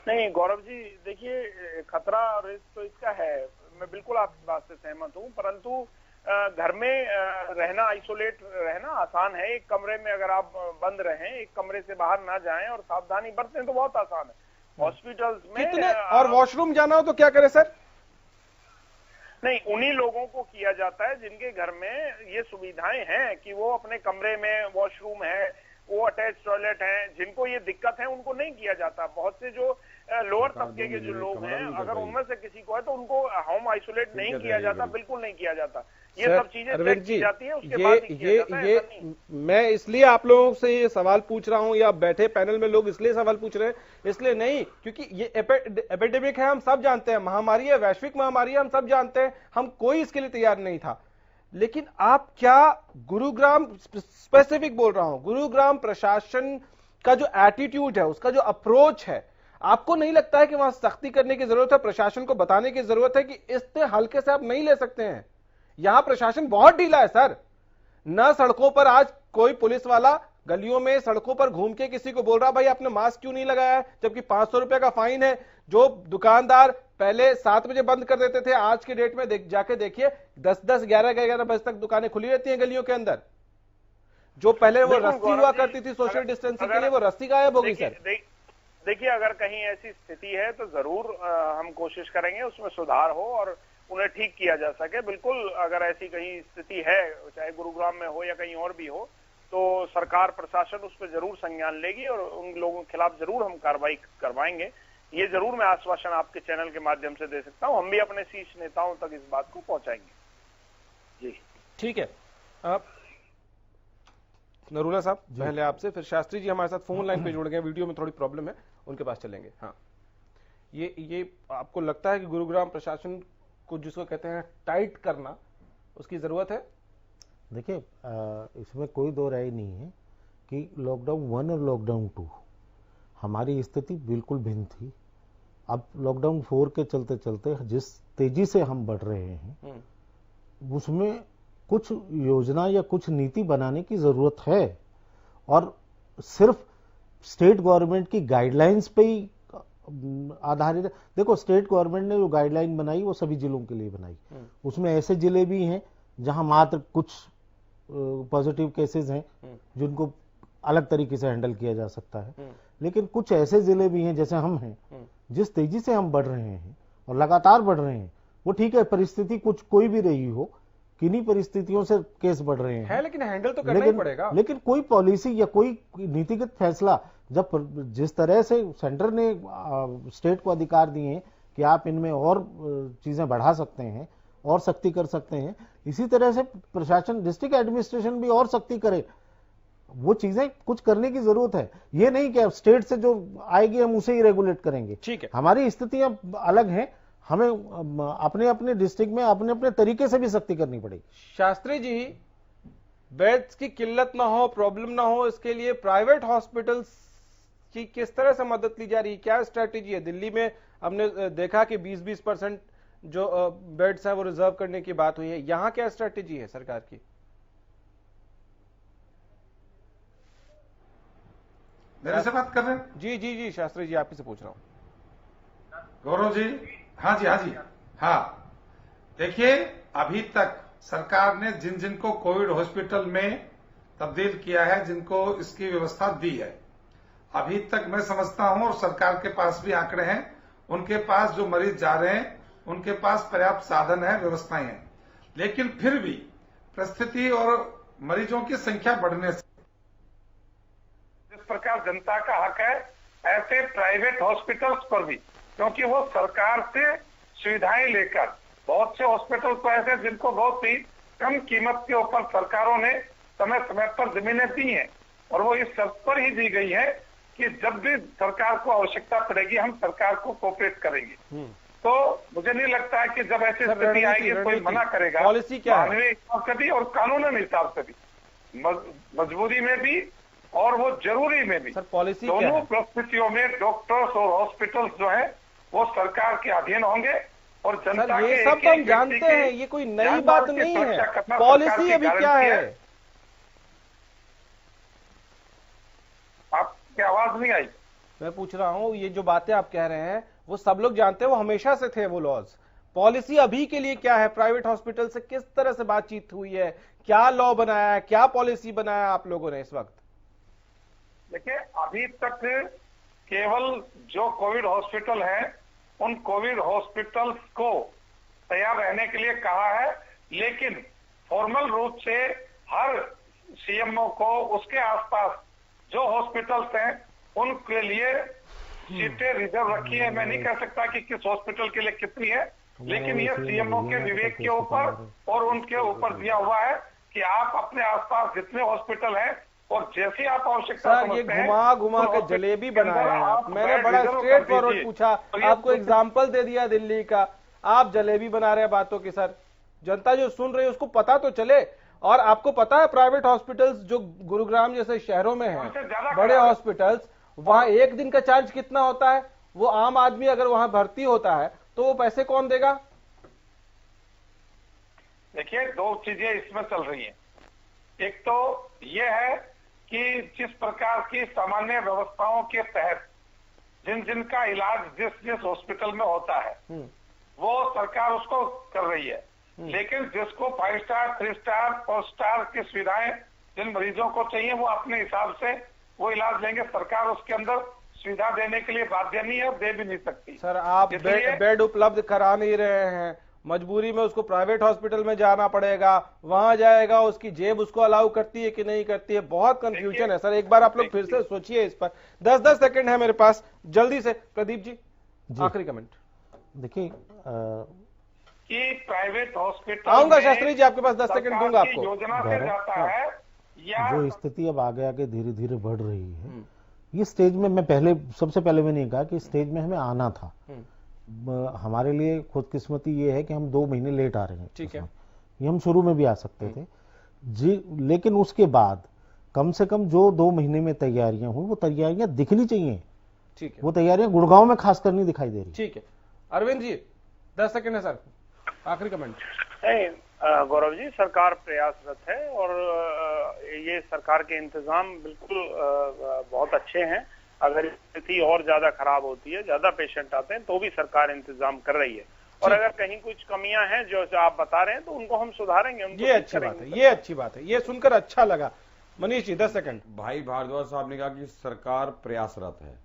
नहीं गौरव जी, देखिए खतरा और रिस्क तो इसका है, मैं बिल्कुल आपकी बात से सहमत हूं, परंतु घर में रहना, आइसोलेट रहना आसान है। एक कमरे में अगर आप बंद रहें, एक कमरे से बाहर ना जाएं और सावधानी बरतें तो बहुत आसान है। हॉस्पिटल्स में कितने, और वॉशरूम जाना हो तो क्या करें सर? नहीं, उन्हीं लोगों को किया जाता है जिनके घर में ये सुविधाएं हैं कि वो अपने कमरे में वॉशरूम है, वो अटैच टॉयलेट है। जिनको ये दिक्कत है उनको नहीं किया जाता। बहुत से जो लोअर तबके के जो लोग हैं, अगर उनमें से किसी को है तो उनको होम आइसोलेट नहीं किया जाता, बिल्कुल नहीं किया जाता। ये सब चीजें अरविंद जी, जाती है, उसके बाद ही किया जाता है। ये मैं इसलिए आप लोगों से ये सवाल पूछ रहा हूं, या बैठे पैनल में लोग इसलिए सवाल पूछ रहे हैं, इसलिए नहीं क्योंकि ये एपिडेमिक है, हम सब जानते हैं, महामारी है, वैश्विक महामारी है, हम सब जानते हैं, हम कोई इसके लिए तैयार नहीं था। लेकिन आप क्या गुरुग्राम, स्पेसिफिक बोल रहा हूं, गुरुग्राम प्रशासन का जो एटीट्यूड है, उसका जो अप्रोच है, आपको नहीं लगता है कि वहां सख्ती करने की जरूरत है? प्रशासन को बताने की जरूरत है कि इतने हल्के से आप नहीं ले सकते हैं। यहां प्रशासन बहुत ढीला है सर। न सड़कों पर आज कोई पुलिस वाला गलियों में सड़कों पर घूम के किसी को बोल रहा भाई आपने मास्क क्यों नहीं लगाया है, जबकि 500 रुपए का फाइन है। जो दुकानदार पहले 7 बजे बंद कर देते थे, आज के डेट में जाके देखिए 10-10, 11-11 बजे तक दुकानें खुली रहती हैं गलियों के अंदर। जो पहले वो रस्सी हुआ करती थी सोशल डिस्टेंसिंग के लिए, वो रस्सी गायब हो गई सर। देखिए, अगर कहीं ऐसी स्थिति है तो जरूर हम कोशिश करेंगे उसमें सुधार हो और उन्हें ठीक किया जा सके। बिल्कुल, अगर ऐसी कहीं स्थिति है, चाहे गुरुग्राम में हो या कहीं और भी हो, तो सरकार प्रशासन उस पर जरूर संज्ञान लेगी और उन लोगों के खिलाफ जरूर हम कार्रवाई करवाएंगे। ये जरूर मैं आश्वासन आपके चैनल के माध्यम से दे सकता हूं। हम भी अपने शीर्ष नेताओं तक इस बात को पहुंचाएंगे। जी ठीक है। नरूला साहब पहले आपसे, फिर शास्त्री जी हमारे साथ फोन लाइन पे जुड़ गए, वीडियो में थोड़ी प्रॉब्लम है, उनके पास चलेंगे। हाँ, ये आपको लगता है कि गुरुग्राम प्रशासन को, जिसको कहते हैं टाइट करना, उसकी जरूरत है? देखिए, इसमें कोई दो राय नहीं है कि लॉकडाउन 1 और लॉकडाउन 2 हमारी स्थिति बिल्कुल भिन्न थी। अब लॉकडाउन 4 के चलते चलते जिस तेजी से हम बढ़ रहे हैं, उसमें कुछ योजना या कुछ नीति बनाने की जरूरत है। और सिर्फ स्टेट गवर्नमेंट की गाइडलाइंस पे ही आधारित है। देखो, स्टेट गवर्नमेंट ने जो गाइडलाइन बनाई वो सभी जिलों के लिए बनाई। उसमें ऐसे जिले भी हैं जहां मात्र कुछ पॉजिटिव केसेस हैं जिनको अलग तरीके से हैंडल किया जा सकता है, लेकिन कुछ ऐसे जिले भी हैं जैसे हम हैं, जिस तेजी से हम बढ़ रहे हैं और लगातार बढ़ रहे हैं, वो ठीक है, परिस्थिति कुछ कोई भी रही हो, किन्हीं परिस्थितियों से केस बढ़ रहे हैं, लेकिन हैंडल तो करना ही पड़ेगा। लेकिन कोई पॉलिसी या कोई नीतिगत फैसला, जब जिस तरह से सेंटर ने स्टेट को अधिकार दिए हैं कि आप इनमें और चीजें बढ़ा सकते हैं और सख्ती कर सकते हैं, इसी तरह से प्रशासन, डिस्ट्रिक्ट एडमिनिस्ट्रेशन भी और सख्ती करे। वो चीजें कुछ करने की जरूरत है। ये नहीं कि स्टेट से जो आएगी हम उसे ही रेगुलेट करेंगे। ठीक है, हमारी स्थितियां अलग हैं, हमें अपने अपने डिस्ट्रिक्ट में अपने अपने तरीके से भी सख्ती करनी पड़ेगी। शास्त्री जी, बेड्स की किल्लत ना हो, प्रॉब्लम ना हो, इसके लिए प्राइवेट हॉस्पिटल्स की किस तरह से मदद ली जा रही है? क्या स्ट्रैटेजी है? दिल्ली में हमने देखा कि 20% जो बेड्स है वो रिजर्व करने की बात हुई है। यहां क्या स्ट्रैटेजी है सरकार की? मेरे से बात कर रहे हैं? जी जी जी, शास्त्री जी आपसे पूछ रहा हूं। गौरव जी, हाँ जी, हाँ। देखिए, अभी तक सरकार ने जिन जिन को कोविड हॉस्पिटल में तब्दील किया है, जिनको इसकी व्यवस्था दी है, अभी तक मैं समझता हूं, और सरकार के पास भी आंकड़े हैं, उनके पास जो मरीज जा रहे हैं उनके पास पर्याप्त साधन है, व्यवस्थाएं हैं। लेकिन फिर भी परिस्थिति और मरीजों की संख्या बढ़ने से, जिस प्रकार जनता का हक है, ऐसे प्राइवेट हॉस्पिटल्स पर भी, क्योंकि वो सरकार से सुविधाएं लेकर, बहुत से हॉस्पिटल तो ऐसे जिनको बहुत ही कम कीमत के ऊपर सरकारों ने समय समय पर जमीनें दी हैं, और वो इस शर्त पर ही दी गई है कि जब भी सरकार को आवश्यकता पड़ेगी हम सरकार को कोऑपरेट करेंगे। तो मुझे नहीं लगता है कि जब ऐसी स्थिति आएगी कोई मना करेगा। पॉलिसी क्या है? मानवीय हिसाब से भी और कानूनी हिसाब से भी, मजबूरी में भी और वो जरूरी में भी, पॉलिसी दोनों परिस्थितियों में डॉक्टर्स और हॉस्पिटल्स जो है वो सरकार के अधीन होंगे। और जनता ये सब तो हम जानते हैं, ये कोई नई बात नहीं है। पॉलिसी अभी क्या है? आपकी आवाज नहीं आई। मैं पूछ रहा हूं, ये जो बातें आप कह रहे हैं वो सब लोग जानते हैं, वो हमेशा से थे वो लॉज। पॉलिसी अभी के लिए क्या है? प्राइवेट हॉस्पिटल से किस तरह से बातचीत हुई है? क्या लॉ बनाया है? क्या पॉलिसी बनाया आप लोगों ने इस वक्त? देखिए, अभी तक केवल जो कोविड हॉस्पिटल है उन कोविड हॉस्पिटल्स को तैयार रहने के लिए कहा है, लेकिन फॉर्मल रूप से हर सीएमओ को उसके आसपास जो हॉस्पिटल्स हैं उनके लिए सीटें रिजर्व रखी है। मैं नहीं कह सकता कि किस हॉस्पिटल के लिए कितनी है, लेकिन ये सीएमओ के विवेक के ऊपर और उनके ऊपर दिया हुआ है कि आप अपने आसपास जितने हॉस्पिटल हैं और जैसी आप आवश्यकता सर, ये घुमा घुमा के जलेबी बनाए हैं आप। मैंने बड़ा स्ट्रेट फॉरवर्ड पूछा, आपको एग्जाम्पल दे दिया दिल्ली का, आप जलेबी बना रहे हैं बातों की। सर, जनता जो सुन रही है उसको पता तो चले। और आपको पता है प्राइवेट हॉस्पिटल्स जो गुरुग्राम जैसे शहरों में हैं, बड़े हॉस्पिटल्स, वहां एक दिन का चार्ज कितना होता है? वो आम आदमी अगर वहां भर्ती होता है तो वो पैसे कौन देगा? देखिए, दो चीजें इसमें चल रही हैं। एक तो ये है कि जिस प्रकार की सामान्य व्यवस्थाओं के तहत जिन जिन का इलाज जिस जिस हॉस्पिटल में होता है वो सरकार उसको कर रही है, लेकिन जिसको 5 स्टार 3 स्टार 4 स्टार की सुविधाएं जिन मरीजों को चाहिए वो अपने हिसाब से वो इलाज लेंगे। सरकार उसके अंदर सुविधा देने के लिए बाध्य नहीं है और दे भी नहीं सकती। सर, आप बेड उपलब्ध करा नहीं रहे हैं, मजबूरी में उसको प्राइवेट हॉस्पिटल में जाना पड़ेगा, वहां जाएगा, उसकी जेब उसको अलाउ करती है कि नहीं करती है, बहुत कंफ्यूजन है। सर, एक बार आप लोग फिर से सोचिए इस पर। 10-10 सेकंड है मेरे पास, जल्दी से प्रदीप जी आखिरी कमेंट। देखिए, कि प्राइवेट हॉस्पिटल आऊंगा शास्त्री जी आपके पास, 10 सेकंड दूंगा आपको। योजना से जाता है या जो स्थिति अब आगे आगे धीरे धीरे बढ़ रही है, ये स्टेज में मैं सबसे पहले मैंने कहा कि स्टेज में हमें आना था। हमारे लिए खुदकिस्मती ये है कि हम 2 महीने लेट आ रहे हैं। ठीक है, ये हम शुरू में भी आ सकते थे जी, लेकिन उसके बाद कम से कम जो 2 महीने में तैयारियां हुई वो तैयारियां दिखनी चाहिए। ठीक है, वो तैयारियां गुड़गांव में खासकर नहीं दिखाई दे रही। ठीक है, अरविंद जी 10 सेकंड है सर, आखिरी कमेंट। गौरव जी, सरकार प्रयासरत है और ये सरकार के इंतजाम बिल्कुल बहुत अच्छे हैं। अगर स्थिति और ज्यादा खराब होती है, ज्यादा पेशेंट आते हैं, तो भी सरकार इंतजाम कर रही है। और अगर कहीं कुछ कमियां हैं जो आप बता रहे हैं तो उनको हम सुधारेंगे। ये अच्छी बात है, ये अच्छी बात है, ये सुनकर अच्छा लगा। मनीष जी 10 सेकंड। भाई भारद्वाज साहब ने कहा कि सरकार प्रयासरत है।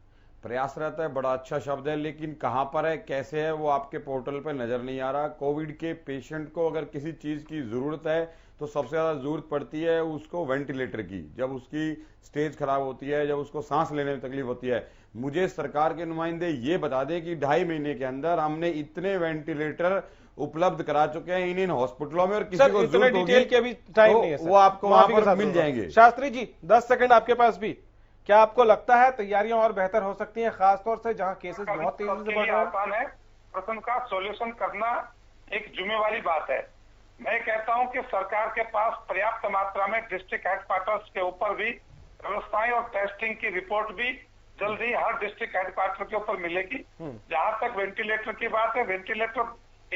प्रयासरत है बड़ा अच्छा शब्द है, लेकिन कहां पर है, कैसे है, वो आपके पोर्टल पे नजर नहीं आ रहा। कोविड के पेशेंट को अगर किसी चीज की जरूरत है तो सबसे ज्यादा जरूरत पड़ती है उसको वेंटिलेटर की, जब उसकी स्टेज खराब होती है, जब उसको सांस लेने में तकलीफ होती है। मुझे सरकार के नुमाइंदे ये बता दें कि 2.5 महीने के अंदर हमने इतने वेंटिलेटर उपलब्ध करा चुके हैं इन होस्पिटलों में, और किसी को जरूरत होगी के अभी टाइम नहीं है वो आपको वहां पर मिल जाएंगे। शास्त्री जी 10 सेकंड आपके पास भी। क्या आपको लगता है तैयारियां और बेहतर हो सकती हैं, खासतौर से जहां केसेस बहुत तेजी से बढ़ रहे हैं? प्रश्न का सॉल्यूशन करना एक जिम्मेवारी बात है। मैं कहता हूं कि सरकार के पास पर्याप्त मात्रा में डिस्ट्रिक्ट हेडक्वार्टर्स के ऊपर भी व्यवस्थाएं और टेस्टिंग की रिपोर्ट भी जल्दी हर डिस्ट्रिक्ट हेडक्वार्टर के ऊपर मिलेगी। जहां तक वेंटिलेटर की बात है, वेंटिलेटर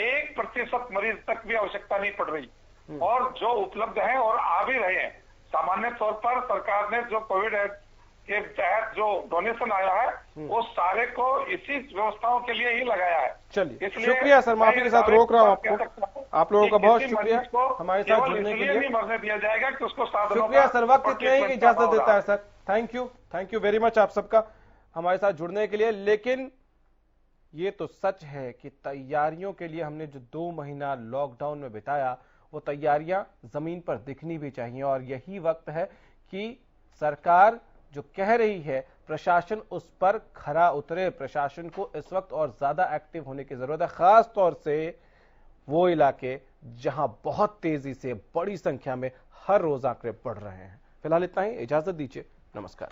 1% मरीज तक भी आवश्यकता नहीं पड़ रही और जो उपलब्ध है और आ भी रहे हैं। सामान्य तौर पर सरकार ने जो कोविड के तहत जो डोनेशन आया है वो सारे को इसी व्यवस्थाओं के लिए ही लगाया है। चलिए, शुक्रिया सर, माफी के साथ रोक रहा हूँ आपको। आप लोगों का बहुत शुक्रिया हमारे साथ जुड़ने के लिए। नहीं मरने दिया जाएगा कि उसको शुक्रिया सर, वक्त इतने ही इजाजत देता है sir. Thank you very much आप सबका हमारे साथ जुड़ने के लिए। लेकिन ये तो सच है कि तैयारियों के लिए हमने जो 2 महीना लॉकडाउन में बिताया वो तैयारियां जमीन पर दिखनी भी चाहिए। और यही वक्त है कि सरकार जो कह रही है, प्रशासन उस पर खरा उतरे। प्रशासन को इस वक्त और ज्यादा एक्टिव होने की जरूरत है, खास तौर से वो इलाके जहां बहुत तेजी से बड़ी संख्या में हर रोज आंकड़े बढ़ रहे हैं। फिलहाल इतना ही, इजाजत दीजिए, नमस्कार।